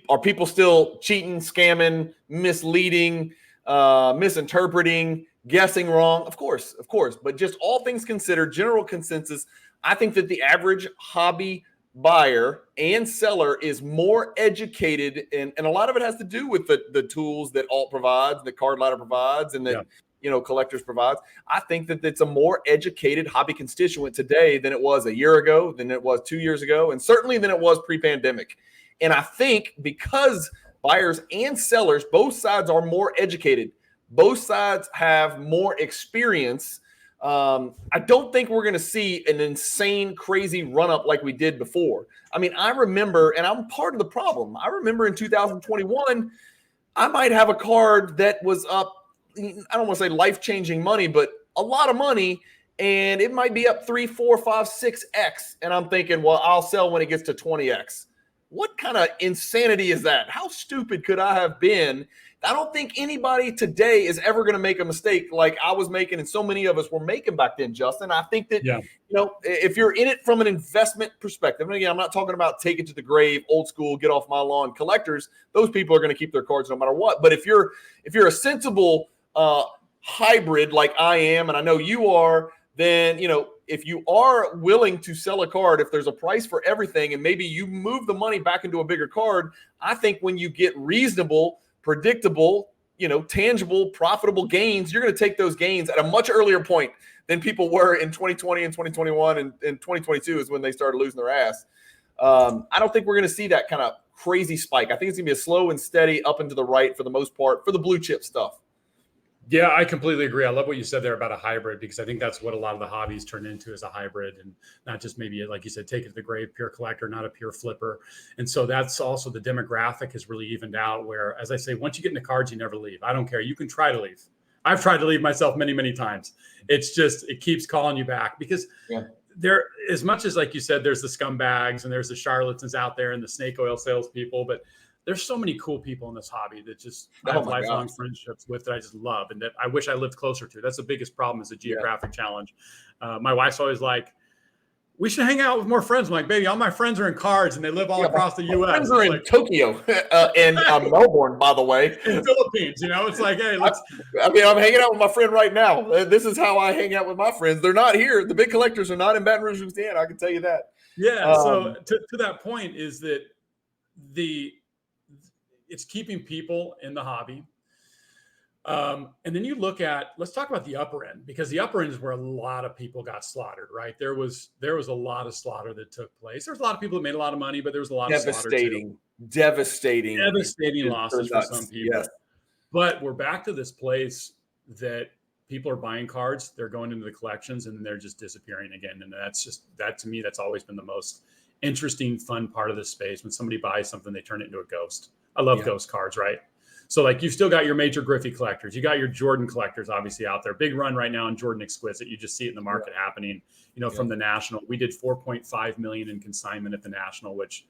are people still cheating, scamming, misleading, misinterpreting, guessing wrong? Of course. But just all things considered, general consensus, I think that the average hobby buyer and seller is more educated, and a lot of it has to do with the tools that Alt provides, that Card Ladder provides, and that Collectors provides. I think that it's a more educated hobby constituent today than it was a year ago, than it was 2 years ago, and certainly than it was pre-pandemic. And I think because buyers and sellers, both sides are more educated, both sides have more experience I don't think we're going to see an insane, crazy run-up like we did before. I mean, I remember, and I'm part of the problem. I remember in 2021, I might have a card that was up, I don't want to say life-changing money, but a lot of money, and it might be up 3, 4, 5, 6x. And I'm thinking, well, I'll sell when it gets to 20x. What kind of insanity is that? How stupid could I have been? I don't think anybody today is ever going to make a mistake like I was making and so many of us were making back then, Justin. I think that, if you're in it from an investment perspective, and again, I'm not talking about take it to the grave, old school, get off my lawn collectors. Those people are going to keep their cards no matter what. But if you're a sensible hybrid like I am, and I know you are, then, if you are willing to sell a card, if there's a price for everything and maybe you move the money back into a bigger card, I think when you get reasonable, predictable, tangible, profitable gains, you're going to take those gains at a much earlier point than people were in 2020 and 2021 and 2022 is when they started losing their ass. I don't think we're going to see that kind of crazy spike. I think it's going to be a slow and steady up and to the right for the most part for the blue chip stuff. Yeah, I completely agree. I love what you said there about a hybrid, because I think that's what a lot of the hobbies turn into, is a hybrid, and not just maybe, like you said, take it to the grave, pure collector, not a pure flipper. And so that's also the demographic has really evened out where, as I say, once you get into cards, you never leave. I don't care. You can try to leave. I've tried to leave myself many, many times. It's just, it keeps calling you back because there, as much as, like you said, there's the scumbags and there's the charlatans out there and the snake oil salespeople, but there's so many cool people in this hobby that just I have lifelong friendships with that I just love and that I wish I lived closer to. That's the biggest problem, is a geographic challenge. My wife's always like, we should hang out with more friends. I'm like, baby, all my friends are in cards and they live all across the U.S. Friends are in Tokyo and Melbourne, by the way. In Philippines, it's like, hey, let's. I'm hanging out with my friend right now. This is how I hang out with my friends. They're not here. The big collectors are not in Baton Rouge, Louisiana. I can tell you that. Yeah. So to that point is that it's keeping people in the hobby. And then you look at, let's talk about the upper end, because the upper end is where a lot of people got slaughtered, right? There was a lot of slaughter that took place. There's a lot of people that made a lot of money, but there was a lot of slaughter too. Devastating losses for some people. Yes. But we're back to this place that people are buying cards, they're going into the collections, and they're just disappearing again. And that to me, that's always been the most interesting, fun part of this space. When somebody buys something, they turn it into a ghost. I love ghost cards, right? So like you've still got your major Griffey collectors. You got your Jordan collectors, obviously, out there. Big run right now on Jordan Exquisite. You just see it in the market happening, from the National. We did $4.5 million in consignment at the National, which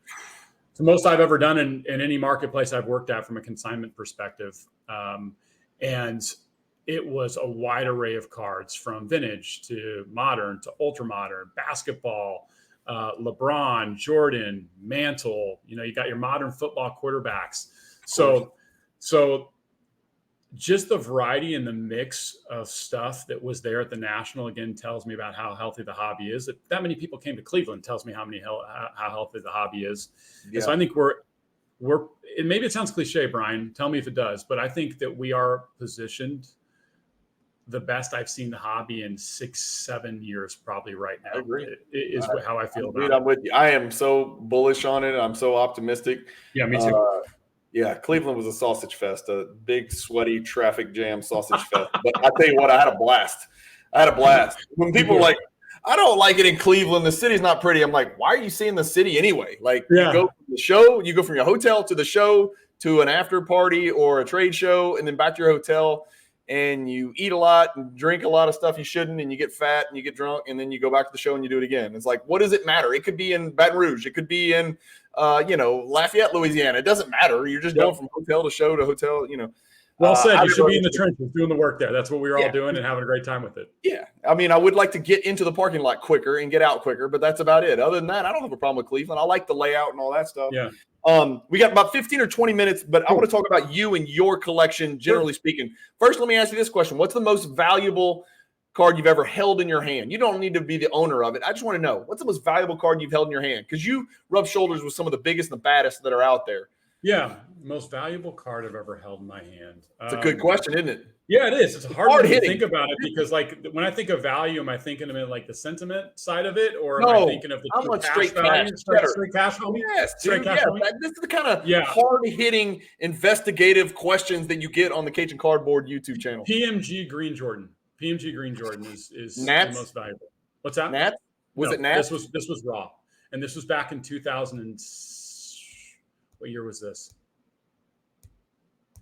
is the most I've ever done in any marketplace I've worked at from a consignment perspective. And it was a wide array of cards, from vintage to modern to ultra modern, basketball, LeBron, Jordan, Mantle, you got your modern football quarterbacks. So just the variety and the mix of stuff that was there at the National, again, tells me about how healthy the hobby is. That many people came to Cleveland tells me how healthy the hobby is. Yeah. And so I think and maybe it sounds cliche, Brian, tell me if it does, but I think that we are positioned the best I've seen the hobby in 6-7 years, probably right now. I agree. It is how I feel about it. I'm with you. I am so bullish on it. I'm so optimistic. Yeah, me too. Cleveland was a sausage fest, a big, sweaty, traffic jam sausage fest. But I tell you what, I had a blast. When people are like, I don't like it in Cleveland, the city's not pretty. I'm like, why are you seeing the city anyway? Like, you go from the show, you go from your hotel to the show to an after party or a trade show, and then back to your hotel. And you eat a lot and drink a lot of stuff you shouldn't, and you get fat and you get drunk, and then you go back to the show and you do it again. It's like, what does it matter? It could be in Baton Rouge. It could be in, Lafayette, Louisiana. It doesn't matter. You're just going from hotel to show to hotel, Well said. You should be in the trenches doing the work there. That's what we were all doing and having a great time with it. Yeah. I would like to get into the parking lot quicker and get out quicker, but that's about it. Other than that, I don't have a problem with Cleveland. I like the layout and all that stuff. Yeah. We got about 15 or 20 minutes, but I want to talk about you and your collection, generally speaking. First, let me ask you this question. What's the most valuable card you've ever held in your hand? You don't need to be the owner of it. I just want to know, what's the most valuable card you've held in your hand? Because you rub shoulders with some of the biggest and the baddest that are out there. Yeah. Most valuable card I've ever held in my hand. It's a good question, isn't it? Yeah, it is. It's hard to think about it, because like when I think of value, am I thinking of it like the sentiment side of it, or am I thinking of the straight value? Straight cash value? Yes, straight cash value. This is the kind of hard-hitting, investigative questions that you get on the Cajun Cardboard YouTube channel. PMG Green Jordan. PMG Green Jordan is the Nats? most valuable. What's that? Nats? Was No, it Nats? This was raw, and this was back in 2000. What year was this?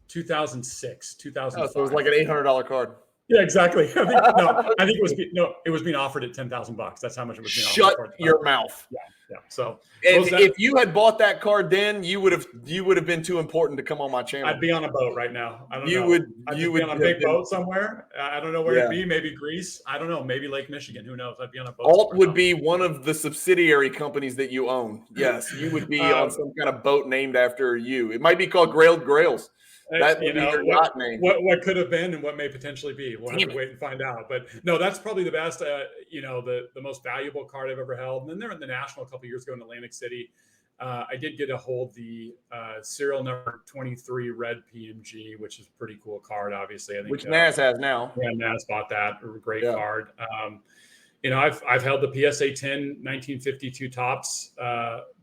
2006, 2005. Oh, so it was like an $800 card. Yeah, exactly. I think it was being offered at $10,000. That's how much it was being offered. Shut your mouth. Yeah. So if you had bought that card then, you would have been too important to come on my channel. I'd be on a boat right now. I don't know. You would be on a big boat somewhere. I don't know where it'd be. Maybe Greece. I don't know. Maybe Lake Michigan. Who knows? I'd be on a boat. Alt would be one of the subsidiary companies that you own. Yes, you would be on some kind of boat named after you. It might be called Grailed Grails. That would be your yacht name. What could have been and what may potentially be. We'll have to wait and find out. But no, that's probably the best, the most valuable card I've ever held. And then they're in the National a couple of years ago in Atlantic City. I did get to hold the serial number 23 red PMG, which is a pretty cool card, obviously. I think, which Naz has now. Yeah, Naz bought that. A great card. I've held the PSA 10 1952 Topps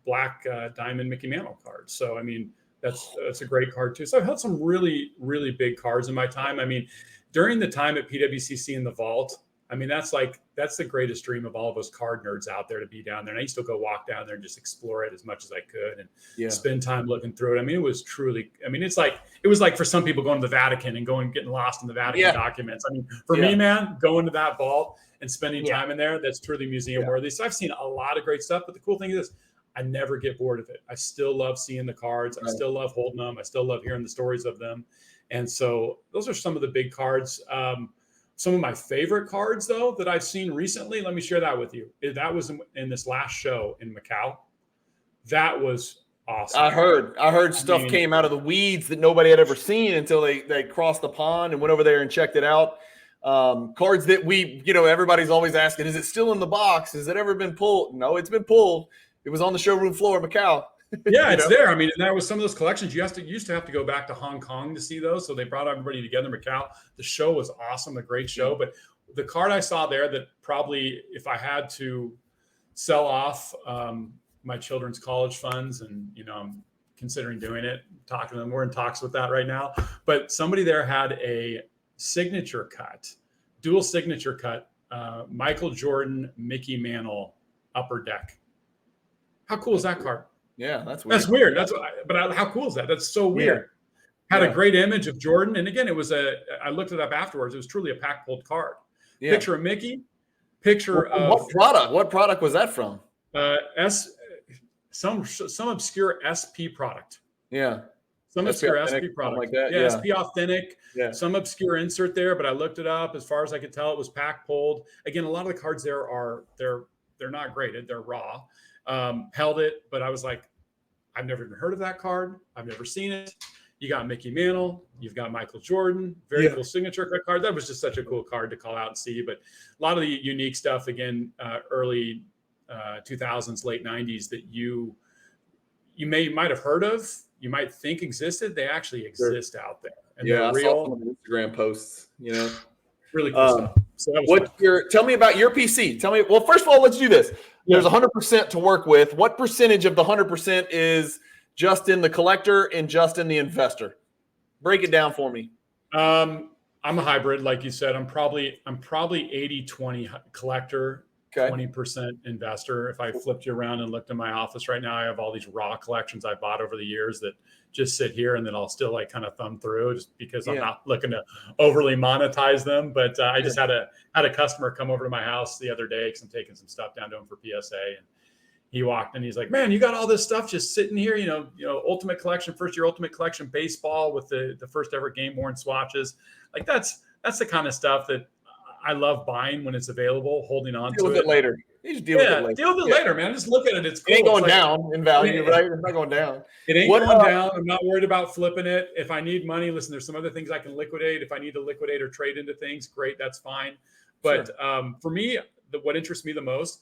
black diamond Mickey Mantle card. So, I mean, that's a great card too. So I've held some really, really big cards in my time. I mean, during the time at PWCC in the vault, I mean, that's the greatest dream of all of us card nerds out there to be down there. And I used to go walk down there and just explore it as much as I could and spend time looking through it. I mean, it was like for some people going to the Vatican and getting lost in the Vatican documents. I mean, for me, man, going to that vault and spending time in there, that's truly museum worthy. So I've seen a lot of great stuff, but the cool thing is I never get bored of it. I still love seeing the cards. I still love holding them. I still love hearing the stories of them. And so those are some of the big cards. Some of my favorite cards, though, that I've seen recently, let me share that with you. That was in this last show in Macau. That was awesome. I heard stuff came out of the weeds that nobody had ever seen until they crossed the pond and went over there and checked it out. Cards that everybody's always asking, is it still in the box? Has it ever been pulled? No, it's been pulled. It was on the showroom floor in Macau. Yeah, it's there. I mean, and that was some of those collections. You used to have to go back to Hong Kong to see those. So they brought everybody together in Macau. The show was awesome, a great show. But the card I saw there that probably, if I had to sell off my children's college funds, and I'm considering doing it, talking to them, we're in talks with that right now. But somebody there had a signature cut, dual signature cut, Michael Jordan, Mickey Mantle upper deck. How cool is that card? Yeah, that's weird. But how cool is that? That's so weird. Had a great image of Jordan, and again, I looked it up afterwards. It was truly a pack pulled card. Yeah. Picture of Mickey. Picture of what product? What product was that from? Some obscure SP product. Yeah. Some obscure SP product. Like that. Yeah, SP Authentic. Yeah. Some obscure insert there, but I looked it up. As far as I could tell, it was pack pulled. Again, a lot of the cards there they're not graded. They're raw. Held it, but I was like, I've never even heard of that card. I've never seen it. You got Mickey Mantle, you've got Michael Jordan, very cool signature card. That was just such a cool card to call out and see. But a lot of the unique stuff, again, early 2000s, late 90s that you might have heard of, you might think existed. They actually exist out there. And I saw some of the Instagram posts, Really cool stuff. So that was tell me about your PC. Well, first of all, let's do this. There's 100% to work with. What percentage of the 100% is Justin the collector and Justin the investor? Break it down for me. I'm a hybrid, like you said. I'm probably 80-20 collector, 20% investor. If I flipped you around and looked in my office right now, I have all these raw collections I bought over the years that just sit here, and then I'll still kind of thumb through just because I'm not looking to overly monetize them. But I just had a customer come over to my house the other day because I'm taking some stuff down to him for PSA, and he walked in. He's like, "Man, you got all this stuff just sitting here, Ultimate Collection, first year Ultimate Collection baseball with the first ever game worn swatches. Like that's the kind of stuff that I love buying when it's available, holding on to it. Deal with it later. You just deal with it later. Deal with it later, man. Just look at it. It's cool. It ain't going down in value, right? It's not going down. It ain't going down. I'm not worried about flipping it. If I need money, listen, there's some other things I can liquidate. If I need to liquidate or trade into things, great, that's fine. But for me, what interests me the most,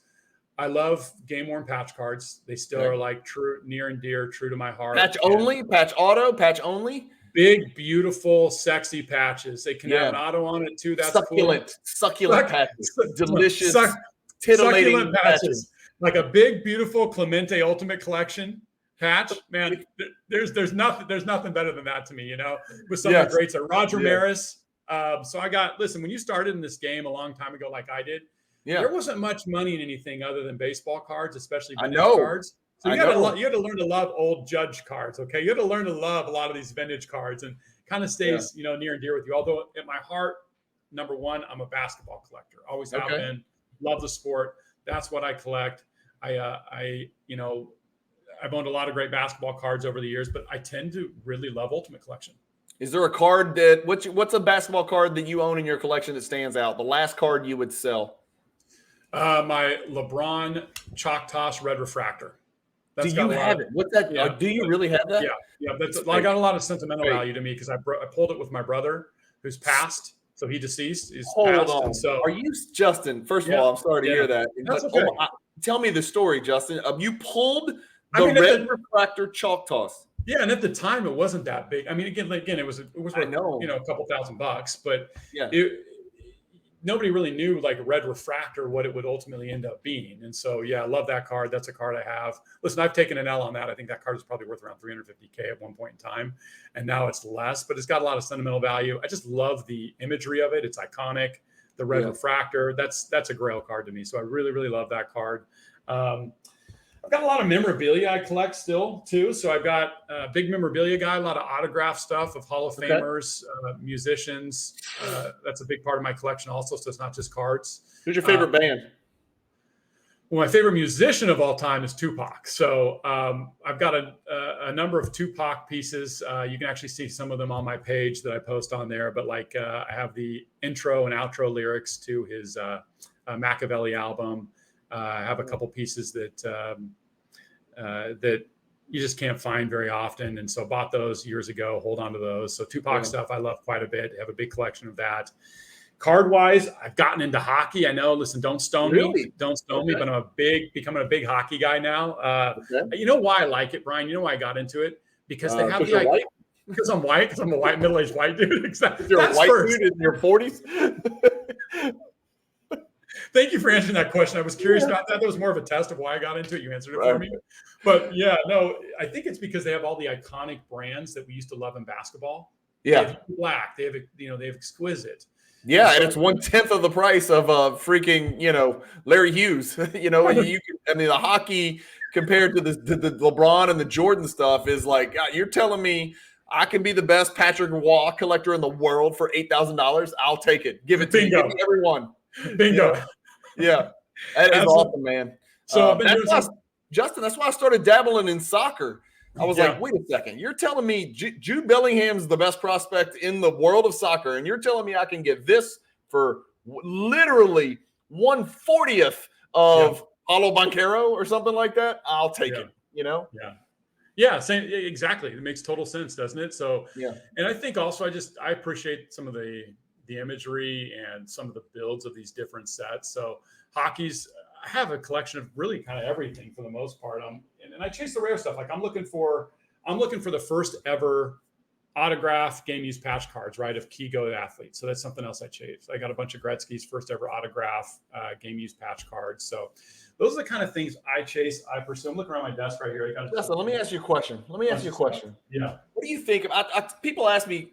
I love game-worn patch cards. They still are like true, near and dear, true to my heart. Patch only? Patch auto? Patch only? Big, beautiful, sexy patches. They can have an auto on it too. That's succulent patches. Delicious, titillating succulent patches. Like a big, beautiful Clemente Ultimate Collection patch. Man, there's nothing better than that to me. With some of the greats, Roger Maris. So listen, when you started in this game a long time ago, like I did, Yeah. there wasn't much money in anything other than baseball cards, especially vintage know. cards. So you I know. had to learn to love old Judge cards. Okay. You had to learn to love a lot of these vintage cards, and kind of stays, near and dear with you. Although at my heart, number one, I'm a basketball collector. Always have been. Love the sport. That's what I collect. I've owned a lot of great basketball cards over the years, but I tend to really love Ultimate Collection. Is there a card that what's a basketball card that you own in your collection that stands out? The last card you would sell? My LeBron Chalk Toss Red Refractor. Do you have it? What's that? Yeah. Do you really have that? Yeah. I got a lot of sentimental value to me because I pulled it with my brother, who's passed. So he deceased. He's passed. On. And so, are you Justin? First of all, I'm sorry to hear that. That's okay. Tell me the story, Justin. You pulled the Red Refractor Chalk Toss. Yeah, and at the time it wasn't that big. I mean, again, it was worth, a couple $1,000, but nobody really knew like Red Refractor what it would ultimately end up being. And so, I love that card. That's a card I have. Listen, I've taken an L on that. I think that card was probably worth around $350K at one point in time, and now it's less. But it's got a lot of sentimental value. I just love the imagery of it. It's iconic. The Red Refractor. That's a Grail card to me. So I really, really love that card. I've got a lot of memorabilia I collect still too. So I've got a big memorabilia guy, a lot of autograph stuff of Hall of Famers, musicians. That's a big part of my collection also. So it's not just cards. Who's your favorite band? Well, my favorite musician of all time is Tupac. So I've got a number of Tupac pieces. You can actually see some of them on my page that I post on there. But I have the intro and outro lyrics to his Machiavelli album. I have a couple pieces that you just can't find very often. And so bought those years ago, hold on to those. So Tupac stuff I love quite a bit. I have a big collection of that. Card wise, I've gotten into hockey. I know, listen, don't stone me, but I'm becoming a big hockey guy now. You know why I like it, Brian? You know why I got into it? Because they have because I'm white, because I'm a white, middle-aged white dude. Exactly. You're a white dude in your 40s? Thank you for answering that question. I was curious about that. That was more of a test of why I got into it. You answered it for me. But I think it's because they have all the iconic brands that we used to love in basketball. Yeah. They have Black. They have Exquisite. Yeah, and it's 1/10 of the price of freaking, Larry Hughes. The hockey compared to the LeBron and the Jordan stuff is like, you're telling me I can be the best Patrick Waugh collector in the world for $8,000? I'll take it. Give it to me. Give me everyone. Bingo. Yeah. That is awesome, man. So Justin, that's why I started dabbling in soccer. I was like, wait a second. You're telling me Jude Bellingham's the best prospect in the world of soccer, and you're telling me I can get this for literally 1/40th of Paulo Banchero or something like that? I'll take it, Yeah, same, exactly. It makes total sense, doesn't it? So, and I think also I appreciate some of the imagery and some of the builds of these different sets. So I have a collection of really kind of everything for the most part. And I chase the rare stuff. Like I'm looking for the first ever autograph game used patch cards, right, of key GOAT athletes. So that's something else I chase. I got a bunch of Gretzky's first ever autograph game used patch cards. So those are the kind of things I chase. I pursue. I'm looking around my desk right here. Justin, let me ask you a question. Yeah. What do you think? People ask me,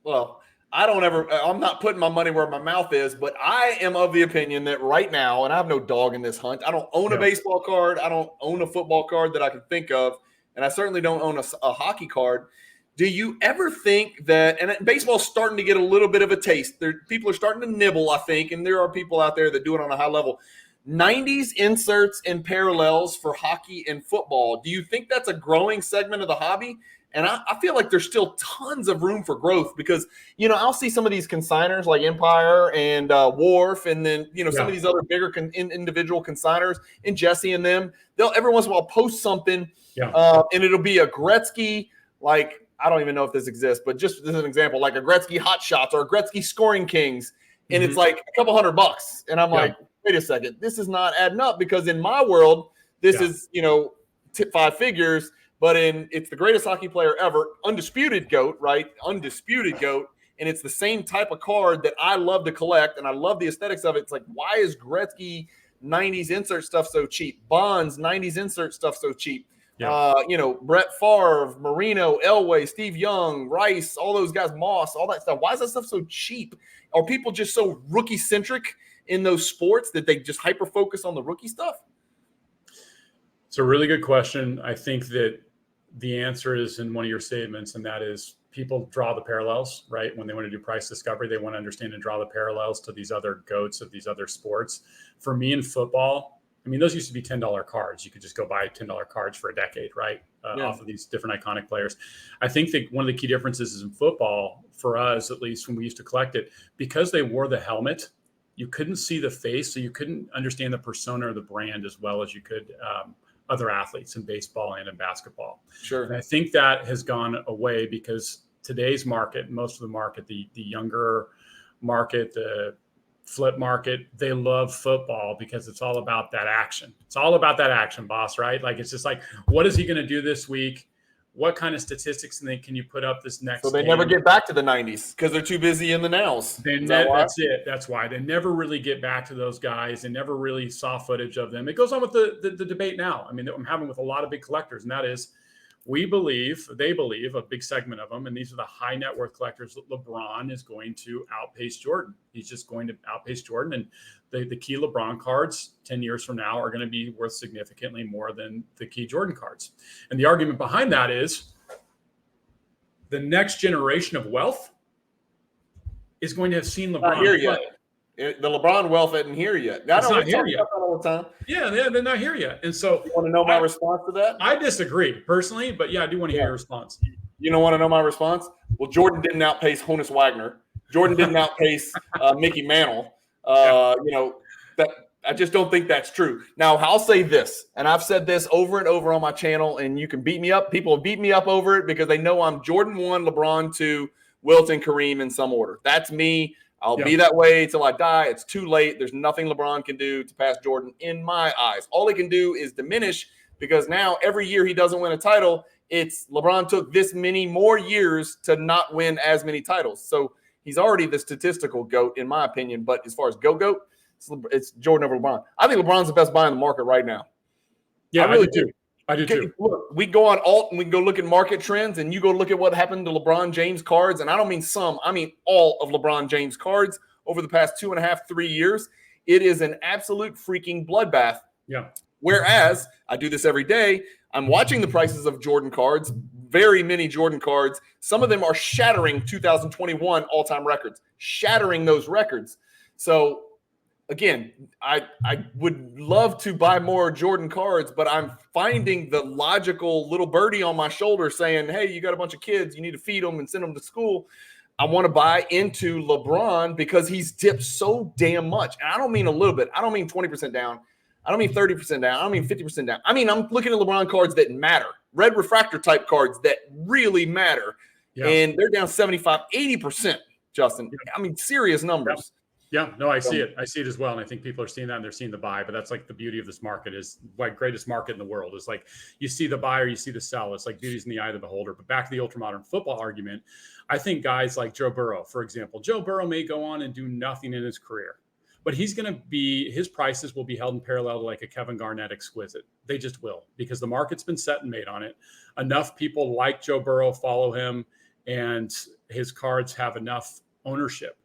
well, I'm not putting my money where my mouth is, but I am of the opinion that right now, and I have no dog in this hunt, I don't own a baseball card. I don't own a football card that I can think of. And I certainly don't own a hockey card. Do you ever think that, and baseball's starting to get a little bit of a taste. People are starting to nibble, I think, and there are people out there that do it on a high level. 90s inserts and parallels for hockey and football. Do you think that's a growing segment of the hobby? And I feel like there's still tons of room for growth because, I'll see some of these consigners like Empire and Wharf and then, some of these other bigger individual consigners and Jesse and them. They'll every once in a while post something and it'll be a Gretzky, like, I don't even know if this exists, but just as an example, like a Gretzky Hot Shots or a Gretzky Scoring Kings. And it's like a couple $100. And I'm like, wait a second, this is not adding up because in my world, this is, tip 5 figures. But it's the greatest hockey player ever, undisputed GOAT, right? Undisputed GOAT. And it's the same type of card that I love to collect, and I love the aesthetics of it. It's like, why is Gretzky 90s insert stuff so cheap? Bonds 90s insert stuff so cheap? Yeah. Brett Favre, Marino, Elway, Steve Young, Rice, all those guys, Moss, all that stuff. Why is that stuff so cheap? Are people just so rookie centric in those sports that they just hyper focus on the rookie stuff? It's a really good question. I think that the answer is in one of your statements, and that is people draw the parallels, right? When they want to do price discovery, they want to understand and draw the parallels to these other goats of these other sports. For me in football, I mean, those used to be $10 cards. You could just go buy $10 cards for a decade, right? Off of these different iconic players. I think that one of the key differences is in football, for us, at least when we used to collect it, because they wore the helmet, you couldn't see the face, so you couldn't understand the persona or the brand as well as you could other athletes in baseball and in basketball. Sure. And I think that has gone away because today's market, most of the market, the younger market, the flip market, they love football because it's all about that action. It's all about that action, boss, right? Like, it's just like, what is he going to do this week? What kind of statistics can you put up this next So they game? never get back to the 90s because they're too busy in the nows. That's it. That's why they never really get back to those guys. They never really saw footage of them. It goes on with the debate now. I mean, that I'm having with a lot of big collectors, and that is, they believe, a big segment of them, and these are the high net worth collectors, that LeBron is going to outpace Jordan. He's just going to outpace Jordan. And the key LeBron cards 10 years from now are going to be worth significantly more than the key Jordan cards. And the argument behind that is the next generation of wealth is going to have seen LeBron not here play. Yet. The LeBron wealth isn't here yet. It's not here yet. All the time. Yeah, they're not here yet. And so you want to know my response to that? I disagree personally, but yeah, I do want to hear your response. You don't want to know my response? Well, Jordan didn't outpace Honus Wagner. Jordan didn't outpace Mickey Mantle. That I just don't think that's true. Now, I'll say this, and I've said this over and over on my channel, and you can beat me up. People beat me up over it because they know I'm Jordan 1, LeBron 2, Wilt and Kareem in some order. That's me. I'll be that way till I die. It's too late. There's nothing LeBron can do to pass Jordan in my eyes. All he can do is diminish, because now every year he doesn't win a title, it's LeBron took this many more years to not win as many titles. So he's already the statistical GOAT, in my opinion. But as far as GOAT, it's Jordan over LeBron. I think LeBron's the best buy in the market right now. Yeah, I do too. Look, we go on alt and we can go look at market trends, and you go look at what happened to LeBron James cards. And I don't mean some, I mean all of LeBron James cards over the past 2.5, 3 years. It is an absolute freaking bloodbath. Yeah. Whereas I do this every day. I'm watching the prices of Jordan cards, very many Jordan cards. Some of them are shattering 2021 all-time records, shattering those records. So again, I would love to buy more Jordan cards, but I'm finding the logical little birdie on my shoulder saying, hey, you got a bunch of kids, you need to feed them and send them to school. I want to buy into LeBron because he's dipped so damn much. And I don't mean a little bit. I don't mean 20% down. I don't mean 30% down. I don't mean 50% down. I mean, I'm looking at LeBron cards that matter, red refractor type cards that really matter. Yeah. And they're down 75, 80%, Justin. Yeah. I mean, serious numbers. Yeah, no, I see it. I see it as well. And I think people are seeing that and they're seeing the buy. But that's like the beauty of this market, is like greatest market in the world. Is like you see the buy or you see the sell. It's like beauty's in the eye of the beholder. But back to the ultramodern football argument, I think guys like Joe Burrow, for example, Joe Burrow may go on and do nothing in his career, but he's going to be, his prices will be held in parallel to like a Kevin Garnett exquisite. They just will, because the market's been set and made on it. Enough people like Joe Burrow follow him, and his cards have enough ownership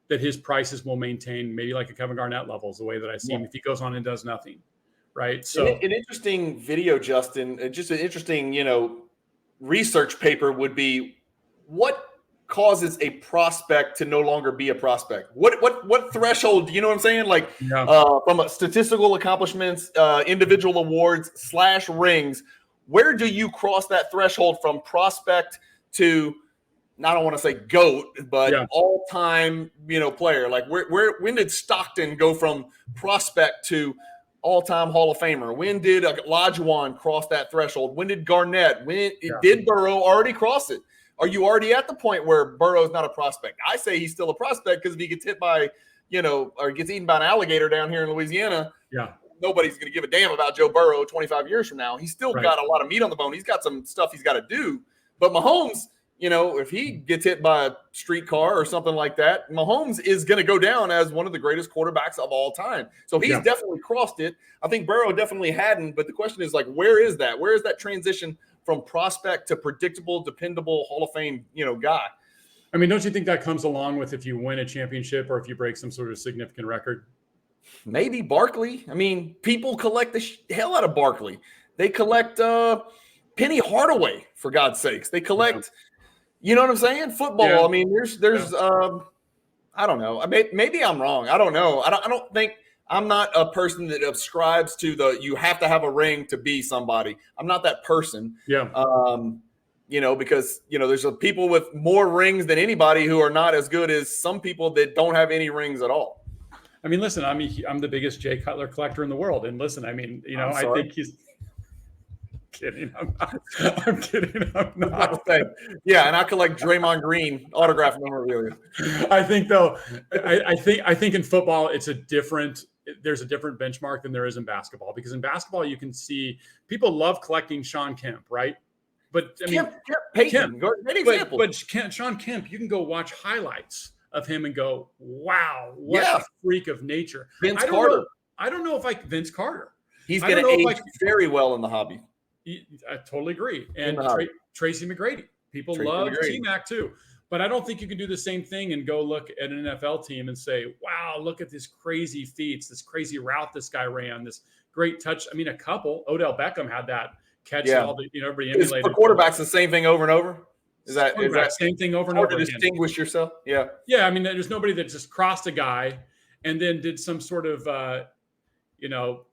that his prices will maintain maybe like a Kevin Garnett levels, the way that I see him if he goes on and does nothing. Right. So an interesting video, Justin, just an interesting, research paper would be, what causes a prospect to no longer be a prospect? What threshold, you know what I'm saying? Like from a statistical accomplishments, individual awards / rings, where do you cross that threshold from prospect to, I don't want to say GOAT, but all-time, player? Like when did Stockton go from prospect to all-time Hall of Famer? When did Olajuwon cross that threshold? When did Garnett? Did Burrow already cross it? Are you already at the point where Burrow's not a prospect? I say he's still a prospect because if he gets hit by, or gets eaten by an alligator down here in Louisiana, nobody's going to give a damn about Joe Burrow 25 years from now. He's still got a lot of meat on the bone. He's got some stuff he's got to do. But Mahomes, if he gets hit by a streetcar or something like that, Mahomes is going to go down as one of the greatest quarterbacks of all time. So he's definitely crossed it. I think Burrow definitely hadn't, but the question is, like, where is that? Where is that transition from prospect to predictable, dependable Hall of Fame, guy? I mean, don't you think that comes along with if you win a championship or if you break some sort of significant record? Maybe Barkley. I mean, people collect the hell out of Barkley. They collect Penny Hardaway, for God's sakes. They collect, you know what I'm saying? Football. Yeah. I mean, there's I don't know. Maybe I'm wrong. I don't know. I don't think I'm not a person that subscribes to you have to have a ring to be somebody. I'm not that person. Yeah. Because there's people with more rings than anybody who are not as good as some people that don't have any rings at all. I mean, listen, I'm the biggest Jay Cutler collector in the world. And listen, I mean, I think he's kidding. I'm kidding. I'm not. Yeah, and I collect Draymond Green autograph memorabilia. I think though, I think in football there's a different benchmark than there is in basketball, because in basketball you can see people love collecting Sean Kemp, right? But I mean, Kemp, great example. But Sean Kemp, you can go watch highlights of him and go, wow, what a freak of nature. Vince Carter. I don't know if Vince Carter. He's going to age very well in the hobby. I totally agree. And Tracy McGrady. People love T-Mac too. But I don't think you can do the same thing and go look at an NFL team and say, wow, look at this crazy feats, this crazy route this guy ran, this great touch. I mean, a couple. Odell Beckham had that catch. All the, everybody emulated. For quarterbacks, the same thing over and over? Is that same thing over and over again? To distinguish yourself? Yeah. Yeah, I mean, there's nobody that just crossed a guy and then did some sort of, Michael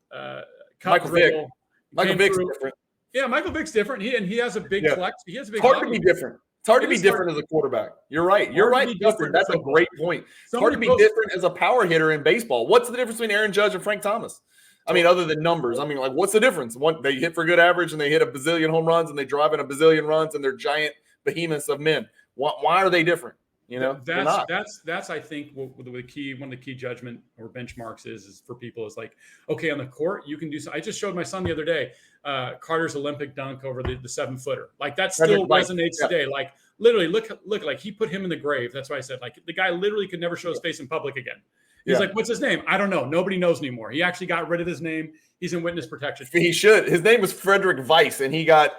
Vick. Michael Vick's different. Yeah, Michael Vick's different. He has a big collect. He has a big. It's hard to be different. It's hard to be different as a quarterback. You're right. You're right, Justin. That's a great point. It's hard to be different as a power hitter in baseball. What's the difference between Aaron Judge and Frank Thomas? I mean, other than numbers. I mean, like, what's the difference? One, they hit for good average and they hit a bazillion home runs and they drive in a bazillion runs and they're giant behemoths of men. Why are they different? That's I think what the key, one of the key judgment or benchmarks is for people is like, okay, on the court you can do so. I just showed my son the other day Carter's Olympic dunk over the 7-footer. Like that still resonates today. Like literally look like he put him in the grave. That's why I said, like, the guy literally could never show his face in public again. He's like, what's his name? I don't know. Nobody knows anymore. He actually got rid of his name. He's in witness protection. He should. His name was Frederick Weiss, and he got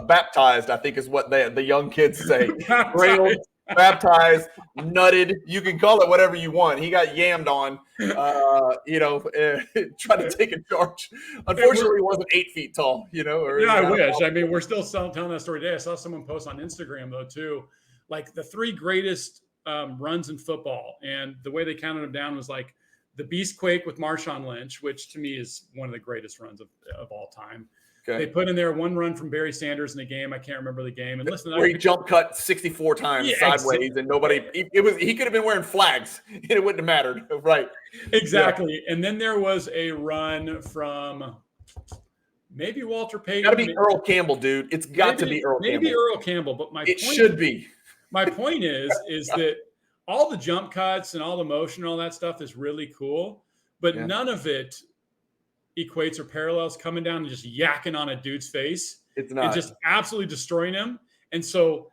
baptized, I think is what the young kids say. Grailed, baptized, nutted. You can call it whatever you want. He got yammed on, trying to take a charge. Unfortunately, he wasn't 8 feet tall, I wish. I mean, we're still telling that story today. I saw someone post on Instagram, though, too, like the 3 greatest runs in football. And the way they counted them down was like the Beast Quake with Marshawn Lynch, which to me is one of the greatest runs of all time. Okay. They put in there one run from Barry Sanders in a game. I can't remember the game. And listen, where he jump cut 64 times sideways, and nobody. He could have been wearing flags, and it wouldn't have mattered. Right. Exactly. Yeah. And then there was a run from maybe Walter Payton. Got to be Earl Campbell, dude. It's got to be Earl Campbell. Maybe Earl Campbell, but should be. My point is that all the jump cuts and all the motion and all that stuff is really cool, but none of it equates or parallels coming down and just yakking on a dude's face. It's not. And just absolutely destroying him. And so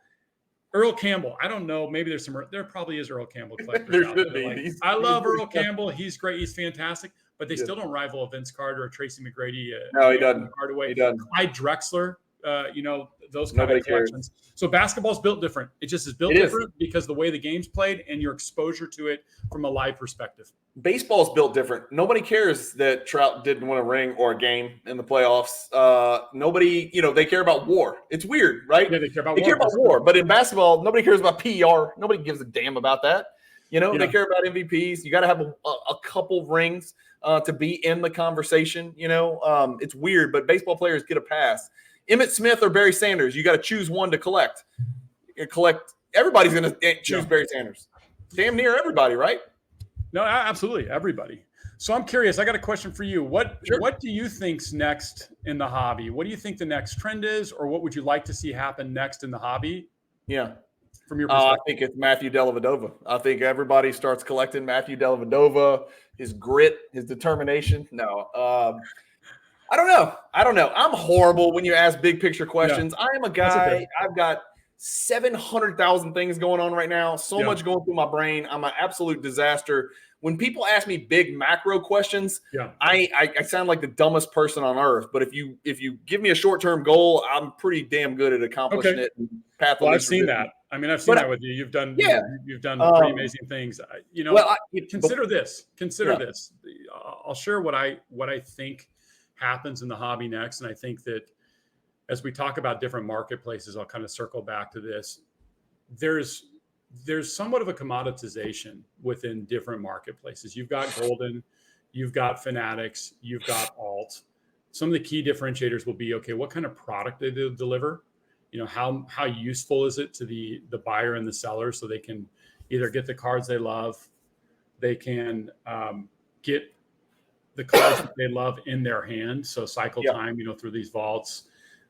Earl Campbell, I don't know, maybe there probably is Earl Campbell collectors. There should be. Like, I love Earl Campbell. He's great. He's fantastic. But they still don't rival a Vince Carter or Tracy McGrady. No, he doesn't. He doesn't. Clyde Drexler. Those kind of collections. So basketball's built different. It just is built different because the way the game's played and your exposure to it from a live perspective. Baseball's built different. Nobody cares that Trout didn't win a ring or a game in the playoffs. Nobody, they care about WAR. It's weird, right? Yeah, they care about WAR. But in basketball, nobody cares about PR. Nobody gives a damn about that. They care about MVPs. You got to have a couple rings to be in the conversation. It's weird, but baseball players get a pass. Emmitt Smith or Barry Sanders, you got to choose one to collect. Everybody's going to choose Barry Sanders. Damn near everybody, right? No, absolutely, everybody. So I'm curious. I got a question for you. What do you think's next in the hobby? What do you think the next trend is, or what would you like to see happen next in the hobby? Yeah. From your perspective, I think it's Matthew Dellavedova. I think everybody starts collecting Matthew Dellavedova, his grit, his determination. No. I don't know. I'm horrible when you ask big picture questions. I am a guy. I've got 700,000 things going on right now. So much going through my brain. I'm an absolute disaster. When people ask me big macro questions, I sound like the dumbest person on earth. But if you give me a short-term goal, I'm pretty damn good at accomplishing it. Well, I've seen that. I mean, I've seen that with you. You've done pretty amazing things. Consider this. Consider this. I'll share what I think happens in the hobby next, and I think that as we talk about different marketplaces, I'll kind of circle back to this. There's somewhat of a commoditization within different marketplaces. You've got Golden, you've got Fanatics, you've got Alt. Some of the key differentiators will be, okay, what kind of product they deliver? How useful is it to the buyer and the seller, so they can either get the cards they love, they can get the cards that they love in their hand. So cycle time, through these vaults,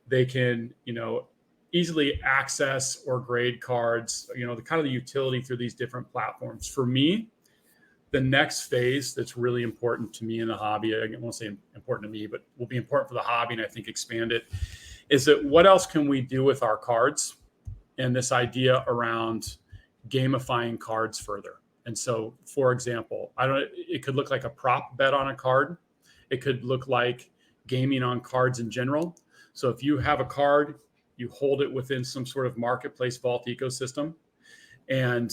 they can, easily access or grade cards, the kind of the utility through these different platforms. For me, the next phase that's really important to me in the hobby, I won't say important to me, but will be important for the hobby, and I think expand it, is that what else can we do with our cards, and this idea around gamifying cards further. And so, for example, it could look like a prop bet on a card. It could look like gaming on cards in general. So if you have a card, you hold it within some sort of marketplace vault ecosystem, and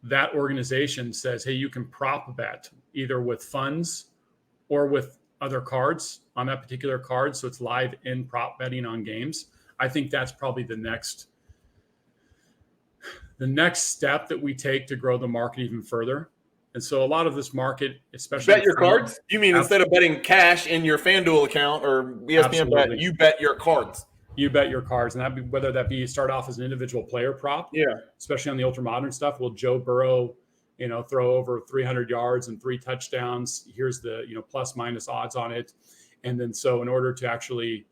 that organization says, hey, you can prop bet either with funds or with other cards on that particular card. So it's live in prop betting on games. I think that's probably the next step that we take to grow the market even further. And so a lot of this market, especially bet your cards. You mean instead of betting cash in your FanDuel account or ESPN bet, you bet your cards. You bet your cards, and whether that be start off as an individual player prop, especially on the ultra modern stuff. Will Joe Burrow, throw over 300 yards and 3 touchdowns? Here's the plus minus odds on it, and then so in order to actually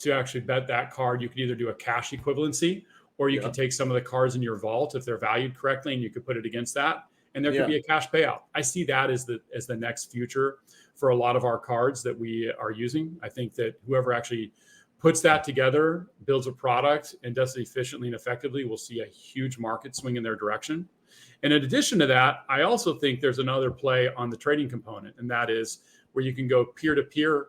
bet that card, you could either do a cash equivalency, or you can take some of the cards in your vault if they're valued correctly, and you could put it against that, and there could be a cash payout. I see that as the next future for a lot of our cards that we are using. I think that whoever actually puts that together, builds a product, and does it efficiently and effectively, will see a huge market swing in their direction. And in addition to that, I also think there's another play on the trading component, and that is where you can go peer-to-peer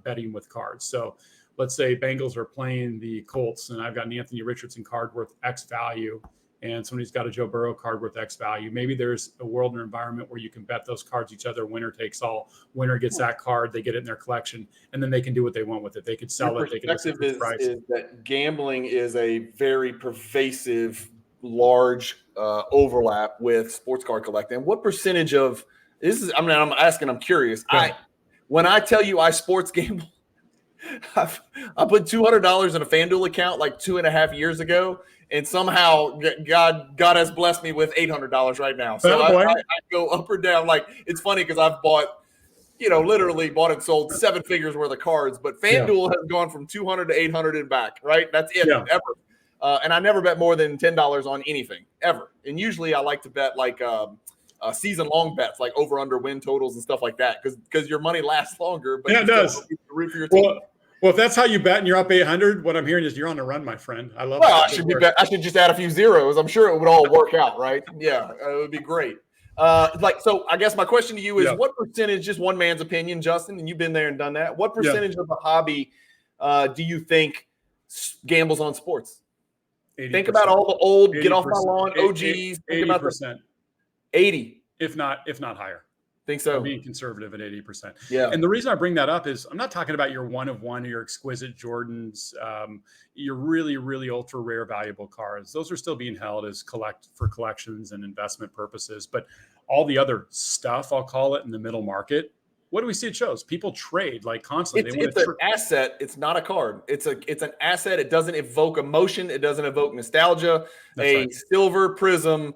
betting with cards. So let's say Bengals are playing the Colts, and I've got an Anthony Richardson card worth X value, and somebody's got a Joe Burrow card worth X value. Maybe there's a world or environment where you can bet those cards each other. Winner takes all. Winner gets that card. They get it in their collection, and then they can do what they want with it. They could sell it. They could perspective is that gambling is a very pervasive, large overlap with sports card collecting. What percentage of this is? I'm asking. I'm curious. When I tell you I sports gamble, I put $200 in a FanDuel account like 2.5 years ago. And somehow God has blessed me with $800 right now. So I go up or down. Like, it's funny because I've bought, literally bought and sold 7 figures worth of cards. But FanDuel has gone from 200 to 800 and back, right? That's it, ever. And I never bet more than $10 on anything, ever. And usually I like to bet like season-long bets, like over-under win totals and stuff like that, because your money lasts longer. But it does. Root for your team. Well, if that's how you bet and you're up 800, what I'm hearing is you're on the run, my friend. I love that. I should just add a few zeros. I'm sure it would all work out, right? Yeah, it would be great. So I guess my question to you is what percentage, just one man's opinion, Justin, and you've been there and done that, what percentage of the hobby do you think gambles on sports? 80%. Think about all the old, get off my lawn, OGs. 80%. 80. If not higher. Think so. I'm being conservative at 80%. Yeah. And the reason I bring that up is I'm not talking about your one of one or your exquisite Jordans, your really, really ultra rare valuable cards. Those are still being held as for collections and investment purposes. But all the other stuff, I'll call it, in the middle market, what do we see at shows? People trade like constantly. It's an asset. It's not a card. It's an asset. It doesn't evoke emotion. It doesn't evoke nostalgia. Silver Prism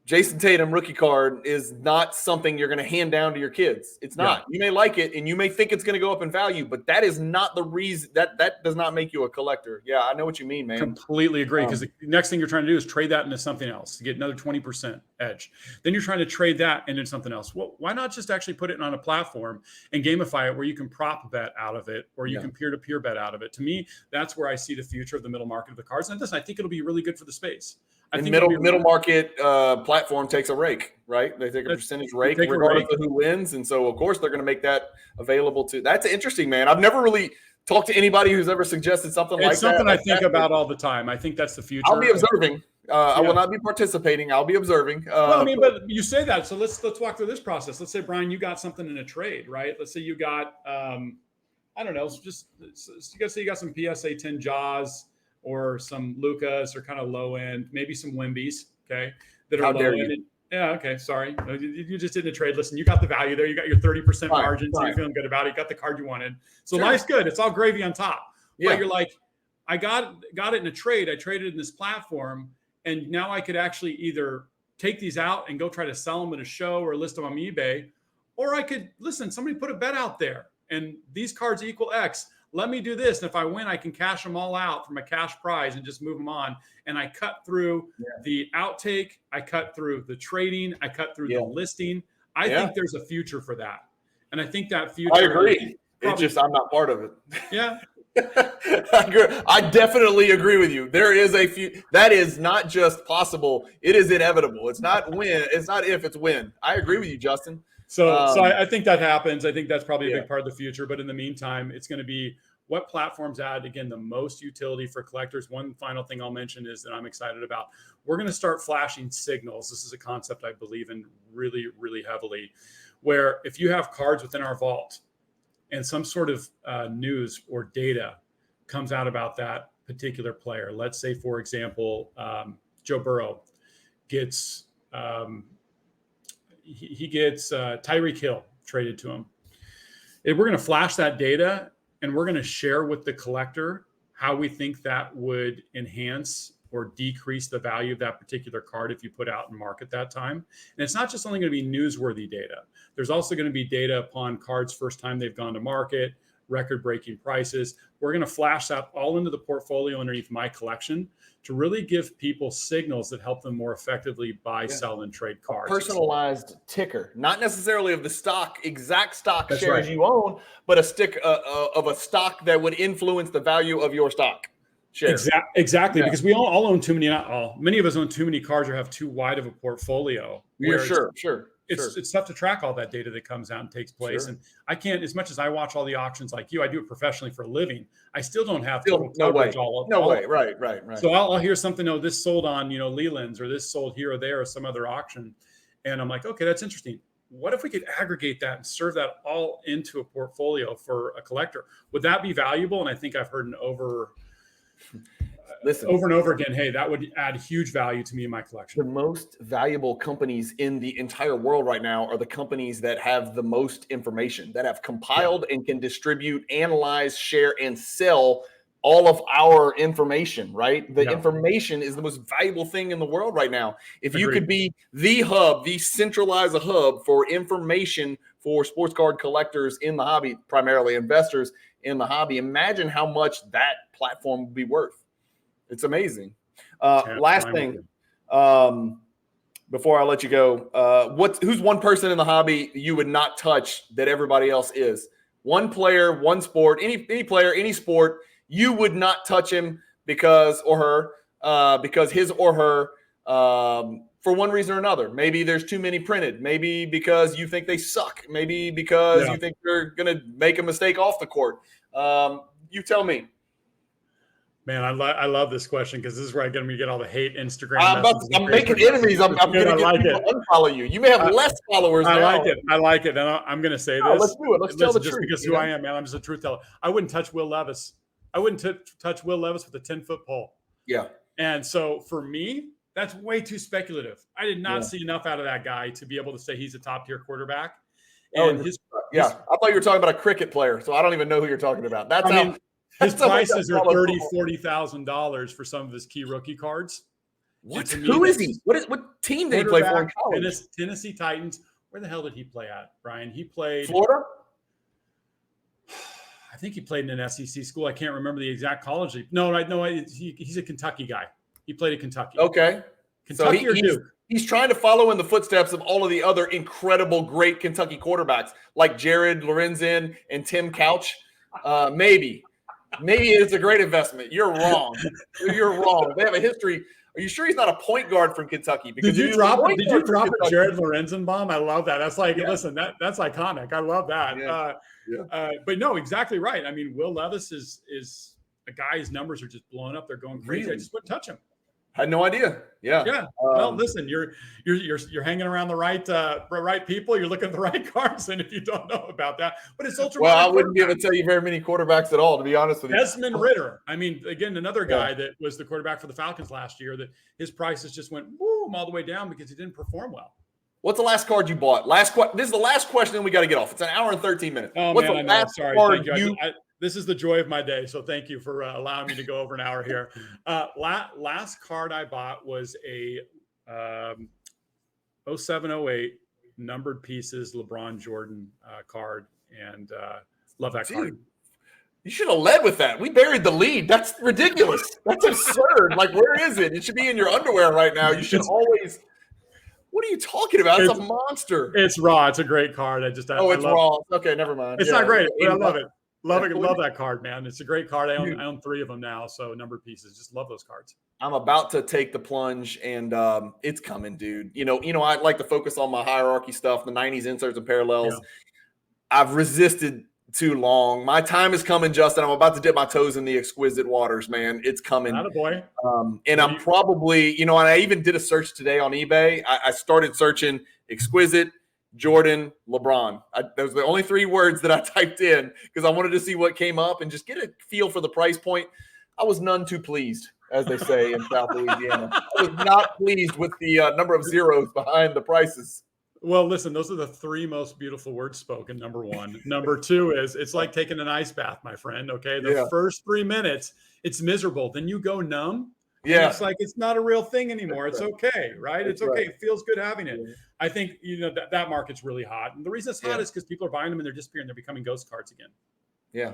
Jason Tatum rookie card is not something you're going to hand down to your kids. It's not. You may like it and you may think it's going to go up in value, but that is not the reason. That does not make you a collector. Yeah, I know what you mean, man. Completely agree, because the next thing you're trying to do is trade that into something else to get another 20%. edge. Then you're trying to trade that into something else. Well, why not just actually put it on a platform and gamify it where you can prop bet out of it, or you can peer-to-peer bet out of it? To me, that's where I see the future of the middle market of the cards. And listen, I think it'll be really good for the space. I think middle market platform takes a rake, right? They take a percentage rake regardless of who wins. And so, of course, they're going to make that available to. That's interesting, man. I've never really talked to anybody who's ever suggested something like that. It's something I think about all the time. I think that's the future. I'll be observing. I will not be participating. I'll be obsering. Well, I mean, but you say that. So let's walk through this process. Let's say, Brian, you got something in a trade, right? Let's say you got, I don't know, just you got some PSA 10 Jaws or some Lucas or kind of low end, maybe some Wembies, okay, that are low end. Yeah, okay, sorry. You just did a trade. Listen, you got the value there. You got your 30% margin, so you're feeling good about it. You got the card you wanted. So life's good. It's all gravy on top. Yeah. But you're like, I got it in a trade. I traded in this platform, and now I could actually either take these out and go try to sell them at a show or list them on eBay, or I could, listen, somebody put a bet out there, and these cards equal X. Let me do this. And if I win, I can cash them all out from a cash prize and just move them on. And I cut through the outtake. I cut through the trading. I cut through the listing. I think there's a future for that. And I think that future. I agree. It's just I'm not part of it. Yeah. I agree. I definitely agree with you. There is a few. That is not just possible. It is inevitable. It's not when. It's not if. It's when. I agree with you, Justin. So I think that happens. I think that's probably a big part of the future. But in the meantime, it's going to be what platforms add, again, the most utility for collectors. One final thing I'll mention is that I'm excited about. We're going to start flashing signals. This is a concept I believe in really, really heavily, where if you have cards within our vault and some sort of news or data comes out about that particular player, let's say, for example, Joe Burrow gets he gets Tyreek Hill traded to him. We're going to flash that data, and we're going to share with the collector how we think that would enhance or decrease the value of that particular card if you put out in market that time. And it's not just only going to be newsworthy data. There's also going to be data upon cards first time they've gone to market, record-breaking prices. We're going to flash that all into the portfolio underneath my collection to really give people signals that help them more effectively buy, sell, and trade cards. A personalized ticker, not necessarily of the exact stock shares you own, but a stick of a stock that would influence the value of your stock share. Exactly, because we all own too many. Not all. Many of us own too many cards or have too wide of a portfolio. Yeah, sure. It's tough to track all that data that comes out and takes place. And I can't, as much as I watch all the auctions like you, I do it professionally for a living. I still don't have no way. Right. So I'll hear something, this sold on, Leland's, or this sold here or there or some other auction. And I'm like, okay, that's interesting. What if we could aggregate that and serve that all into a portfolio for a collector? Would that be valuable? And I think I've heard over and over again, hey, that would add huge value to me in my collection. The most valuable companies in the entire world right now are the companies that have the most information, that have compiled and can distribute, analyze, share, and sell all of our information, right? The information is the most valuable thing in the world right now. If you could be the hub, the centralized hub for information for sports card collectors in the hobby, primarily investors in the hobby, imagine how much that platform would be worth. It's amazing. Last thing, before I let you go, who's one person in the hobby you would not touch that everybody else is? One player, one sport, any player, any sport, you would not touch him because his or her, for one reason or another. Maybe there's too many printed. Maybe because you think they suck. Maybe because you think they're going to make a mistake off the court. You tell me. Man, I love this question because this is where I'm going to get all the hate Instagram. I'm making enemies. I'm going to get people to unfollow you. You may have less followers now. I like it. And I'm going to say this. Let's do it. Let's tell the truth. Just because who I am, man. I'm just a truth teller. I wouldn't touch Will Levis. I wouldn't touch Will Levis with a 10-foot pole. Yeah. And so for me, that's way too speculative. I did not see enough out of that guy to be able to say he's a top-tier quarterback. And I thought you were talking about a cricket player, so I don't even know who you're talking about. His prices are $40,000 for some of his key rookie cards. What? Who is he? What team did he play for in college? Tennessee Titans. Where the hell did he play at, Brian? He played Florida. I think he played in an SEC school. I can't remember the exact college. No, he's a Kentucky guy. He played at Kentucky. Okay. Kentucky or Duke? He's trying to follow in the footsteps of all of the other incredible, great Kentucky quarterbacks like Jared Lorenzen and Tim Couch. Maybe it's a great investment. You're wrong. You're wrong. They have a history. Are you sure he's not a point guard from Kentucky? Because did you drop a Jared Lorenzen bomb? I love that. That's like, listen, that's iconic. I love that. Yeah. But no, exactly right. I mean, Will Levis is a guy. His numbers are just blowing up. They're going crazy. Really? I just wouldn't touch him. Had no idea. Yeah. Yeah. Well, listen, you're hanging around the right people. You're looking at the right cards, and if you don't know about that, but it's ultra. Well, I wouldn't be able to tell you very many quarterbacks at all, to be honest with you. Desmond Ridder. I mean, again, another guy that was the quarterback for the Falcons last year. That his prices just went boom all the way down because he didn't perform well. What's the last card you bought? This is the last question, and we got to get off. It's an hour and 13 minutes. Oh, What's man, the last sorry. card Thank you. This is the joy of my day, so thank you for allowing me to go over an hour here. Last card I bought was a 07-08 numbered pieces LeBron Jordan card, and love that card. You should have led with that. We buried the lead. That's ridiculous. That's absurd. Like, where is it? It should be in your underwear right now. You should always. What are you talking about? It's a monster. It's raw. It's a great card. It's raw. Okay, never mind. It's not great, but I love it. Love that card, man. It's a great card. I own 3 of them now, so numbered pieces. Just love those cards. I'm about to take the plunge, and it's coming, dude. You know, I like to focus on my hierarchy stuff, the 90s inserts and parallels. Yeah. I've resisted too long. My time is coming, Justin. I'm about to dip my toes in the exquisite waters, man. It's coming. Attaboy. And I'm probably, and I even did a search today on eBay. I started searching exquisite, Jordan, LeBron. Those are the only 3 words that I typed in because I wanted to see what came up and just get a feel for the price point. I was none too pleased, as they say in South Louisiana. I was not pleased with the number of zeros behind the prices. Well, listen, those are the 3 most beautiful words spoken, number 1. Number 2 is it's like taking an ice bath, my friend, okay? The first 3 minutes, it's miserable. Then you go numb. Yeah. It's like it's not a real thing anymore. It's okay, right? It's okay. It feels good having it. Yeah. I think, that market's really hot. And the reason it's hot is because people are buying them and they're disappearing. They're becoming ghost cards again. Yeah.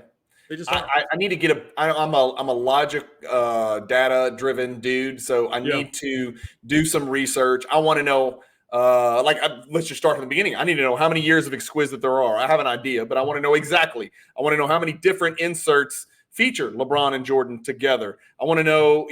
They just I need to get I'm a logic data driven dude. So I need to do some research. I want to know, let's just start from the beginning. I need to know how many years of exquisite there are. I have an idea, but I want to know exactly. I want to know how many different inserts feature LeBron and Jordan together. I want to know,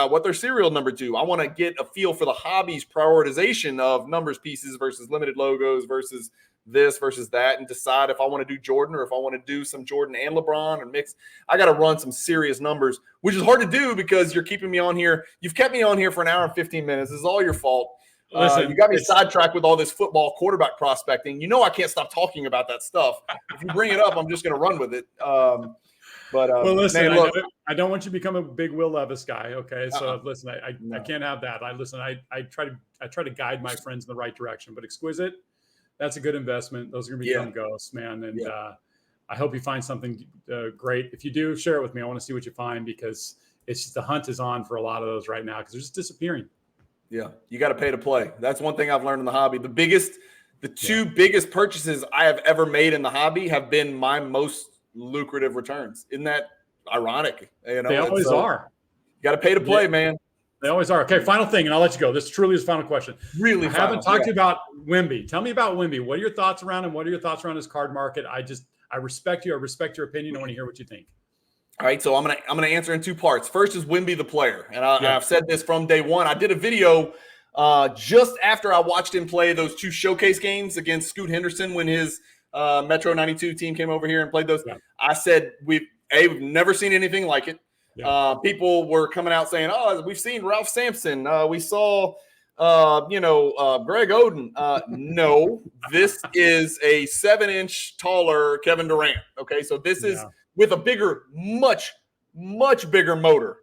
what their serial number to. I want to get a feel for the hobby's prioritization of numbers pieces versus limited logos versus this versus that, and decide if I want to do Jordan or if I want to do some Jordan and LeBron or mix. I got to run some serious numbers, which is hard to do because you're keeping me on here. You've kept me on here for an hour and 15 minutes. This is all your fault. Listen, you got me sidetracked with all this football quarterback prospecting. I can't stop talking about that stuff. If you bring it up, I'm just going to run with it. Well, listen, man, look, I don't want you to become a big Will Levis guy. Okay, so listen, I can't have that. I try to guide my friends in the right direction. But exquisite, that's a good investment. Those are going to become ghosts, man. And I hope you find something great. If you do, share it with me. I want to see what you find because it's just the hunt is on for a lot of those right now because they're just disappearing. Yeah, you got to pay to play. That's one thing I've learned in the hobby. The 2 biggest purchases I have ever made in the hobby have been my most lucrative returns. Isn't that ironic? They always are. You got to pay to play, man. They always are. Okay, final thing, and I'll let you go. This truly is the final question. Really, I haven't talked to you about Wemby. Tell me about Wemby. What are your thoughts around him? What are your thoughts around his card market? I respect you. I respect your opinion. I want to hear what you think. All right, so I'm gonna answer in 2 parts. First is Wemby the player, and I've said this from day one. I did a video just after I watched him play those 2 showcase games against Scoot Henderson when his Metro 92 team came over here and played those. Yeah. I said we've never seen anything like it. Yeah. People were coming out saying, "Oh, we've seen Ralph Sampson. We saw, Greg Oden." No, this is a 7-inch taller Kevin Durant. Okay, so this is with a bigger, much bigger motor,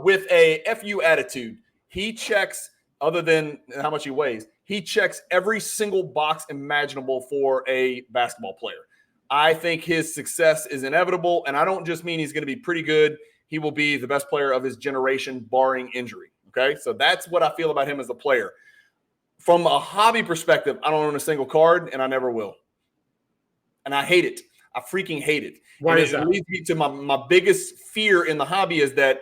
with a FU attitude. He checks, other than how much he weighs, he checks every single box imaginable for a basketball player. I think his success is inevitable, and I don't just mean he's going to be pretty good. He will be the best player of his generation, barring injury. Okay, so that's what I feel about him as a player. From a hobby perspective, I don't own a single card, and I never will. And I hate it. I freaking hate it. Why is that? It leads me to my biggest fear in the hobby is that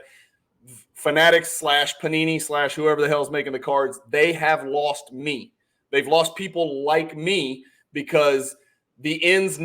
Fanatics / Panini / whoever the hell is making the cards, they have lost me. They've lost people like me because the ends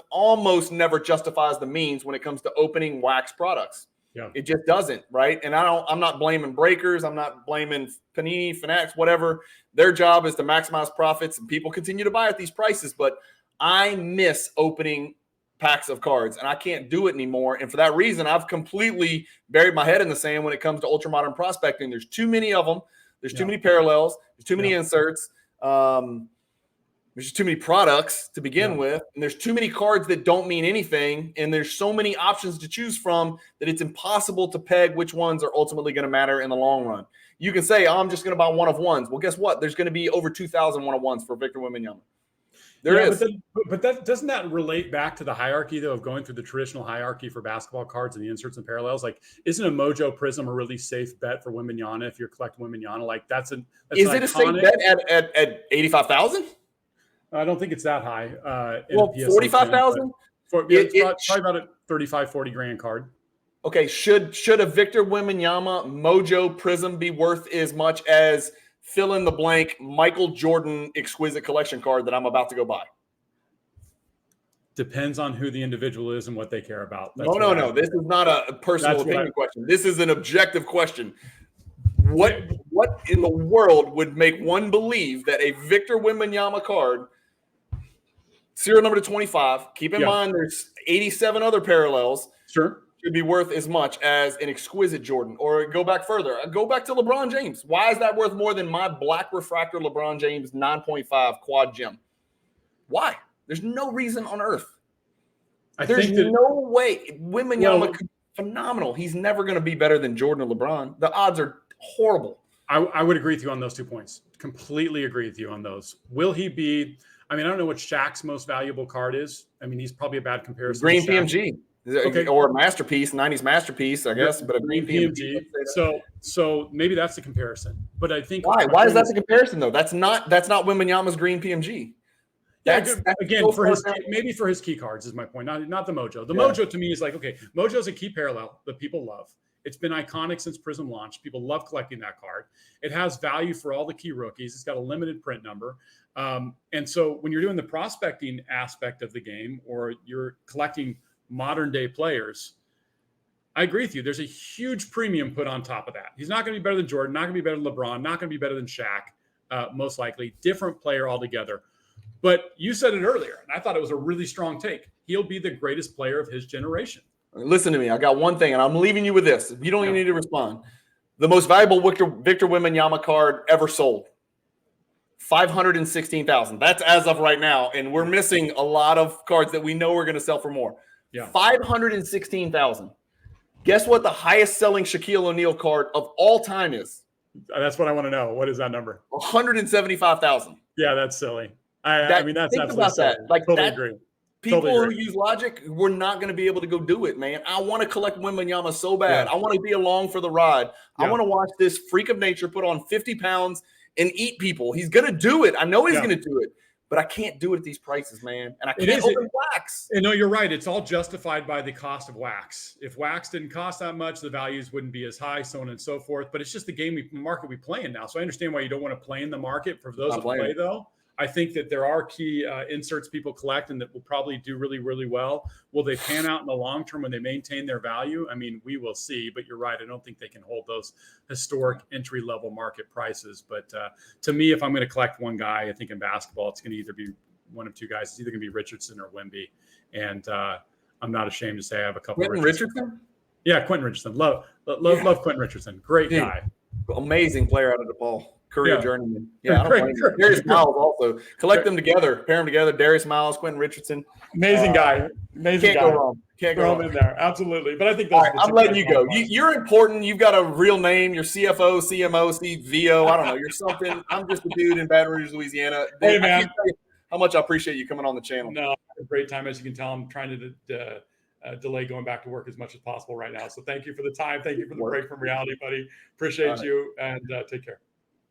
almost never justifies the means when it comes to opening wax products. Yeah. It just doesn't, right? And I'm not blaming breakers. I'm not blaming Panini, Fanatics, whatever. Their job is to maximize profits, and people continue to buy at these prices. But I miss opening packs of cards, and I can't do it anymore. And for that reason, I've completely buried my head in the sand when it comes to ultra-modern prospecting. There's too many of them. There's too many parallels. There's too many inserts. There's just too many products to begin with, and there's too many cards that don't mean anything, and there's so many options to choose from that it's impossible to peg which ones are ultimately going to matter in the long run. You can say, I'm just going to buy one of ones. Well, guess what? There's going to be over 2,000 one of ones for Victor Wembanyama. There is. But doesn't that relate back to the hierarchy, though, of going through the traditional hierarchy for basketball cards and the inserts and parallels? Like, isn't a Mojo Prism a really safe bet for Wembanyama if you're collecting Wembanyama? Like, is it a safe bet at 85,000? I don't think it's that high. 45,000? It's probably about a 35, 40 grand card. Okay, should a Victor Wembanyama Mojo Prism be worth as much as fill in the blank Michael Jordan exquisite collection card that I'm about to go buy? Depends on who the individual is and what they care about. No. This is not a personal opinion question. This is an objective question. What in the world would make one believe that a Victor Wembanyama card, serial number to 25, keep in mind there's 87 other parallels, should be worth as much as an exquisite Jordan? Or go back further. Go back to LeBron James. Why is that worth more than my black refractor LeBron James 9.5 quad gem? Why? There's no reason on earth. There's no way. Wembanyama could be phenomenal. He's never going to be better than Jordan or LeBron. The odds are horrible. I would agree with you on those 2 points. Completely agree with you on those. Will he be? I mean, I don't know what Shaq's most valuable card is. I mean, he's probably a bad comparison. Green PMG. Okay. Or a masterpiece, 90s masterpiece, I guess, but a green PMG. So maybe that's the comparison. But I think why is that the comparison though? That's not Wembanyama's green PMG. That's again for his key cards is my point. Not the Mojo. The Mojo to me is like, okay, Mojo is a key parallel that people love. It's been iconic since Prism launched. People love collecting that card. It has value for all the key rookies. It's got a limited print number. And so when you're doing the prospecting aspect of the game or you're collecting modern day players, I agree with you. There's a huge premium put on top of that. He's not going to be better than Jordan, not going to be better than LeBron, not going to be better than Shaq, most likely. Different player altogether. But you said it earlier, and I thought it was a really strong take. He'll be the greatest player of his generation. Listen to me. I got one thing, and I'm leaving you with this. You don't even need to respond. The most valuable Victor Wembanyama card ever sold, 516,000. That's as of right now, and we're missing a lot of cards that we know we're going to sell for more. 516,000. Guess what the highest selling Shaquille O'Neal card of all time is? That's what I want to know. What is that number? 175,000. Yeah, that's silly. I mean, that's think about silly. that. Like totally that, agree. People totally who use logic, we're not going to be able to go do it, man. I want to collect Wembanyama so bad. I want to be along for the ride. I want to watch this freak of nature put on 50 pounds and eat people. He's going to do it. I know he's going to do it. But I can't do it at these prices, man. And I can't open wax. No, you're right. It's all justified by the cost of wax. If wax didn't cost that much, the values wouldn't be as high, so on and so forth. But it's just the market we play in now. So I understand why you don't want to play in the market. For those that play, though, I think that there are key inserts people collect and that will probably do really, really well. Will they pan out in the long term when they maintain their value? I mean, we will see. But you're right. I don't think they can hold those historic entry-level market prices. But to me, if I'm going to collect one guy, I think in basketball, it's going to either be one of two guys. It's either going to be Richardson or Wemby. And I'm not ashamed to say I have a couple. Quentin Richardson? Yeah, Quentin Richardson. Love Quentin Richardson. Great guy. Amazing player out of DePaul. Career journeyman. Yeah, I don't blame him. Darius Miles also. Collect them together. Pair them together. Darius Miles, Quentin Richardson. Amazing guy. Amazing guy. Go wrong. Can't go wrong. In there. Absolutely. But I think I'm letting you go. You're important. You've got a real name. You're CFO, CMO, CVO. I don't know. You're something. I'm just a dude in Baton Rouge, Louisiana. Hey, man. I can't tell you how much I appreciate you coming on the channel. No, a great time. As you can tell, I'm trying to delay going back to work as much as possible right now. So thank you for the time. Thank you for the break from reality, buddy. Appreciate you, and take care.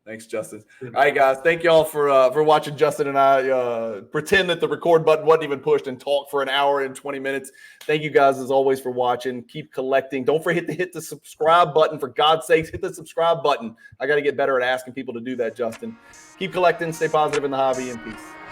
Thanks, Justin. All right, guys. Thank you all for watching Justin and I pretend that the record button wasn't even pushed and talk for an hour and 20 minutes. Thank you guys, as always, for watching. Keep collecting. Don't forget to hit the subscribe button. For God's sakes, hit the subscribe button. I got to get better at asking people to do that, Justin. Keep collecting. Stay positive in the hobby, and peace.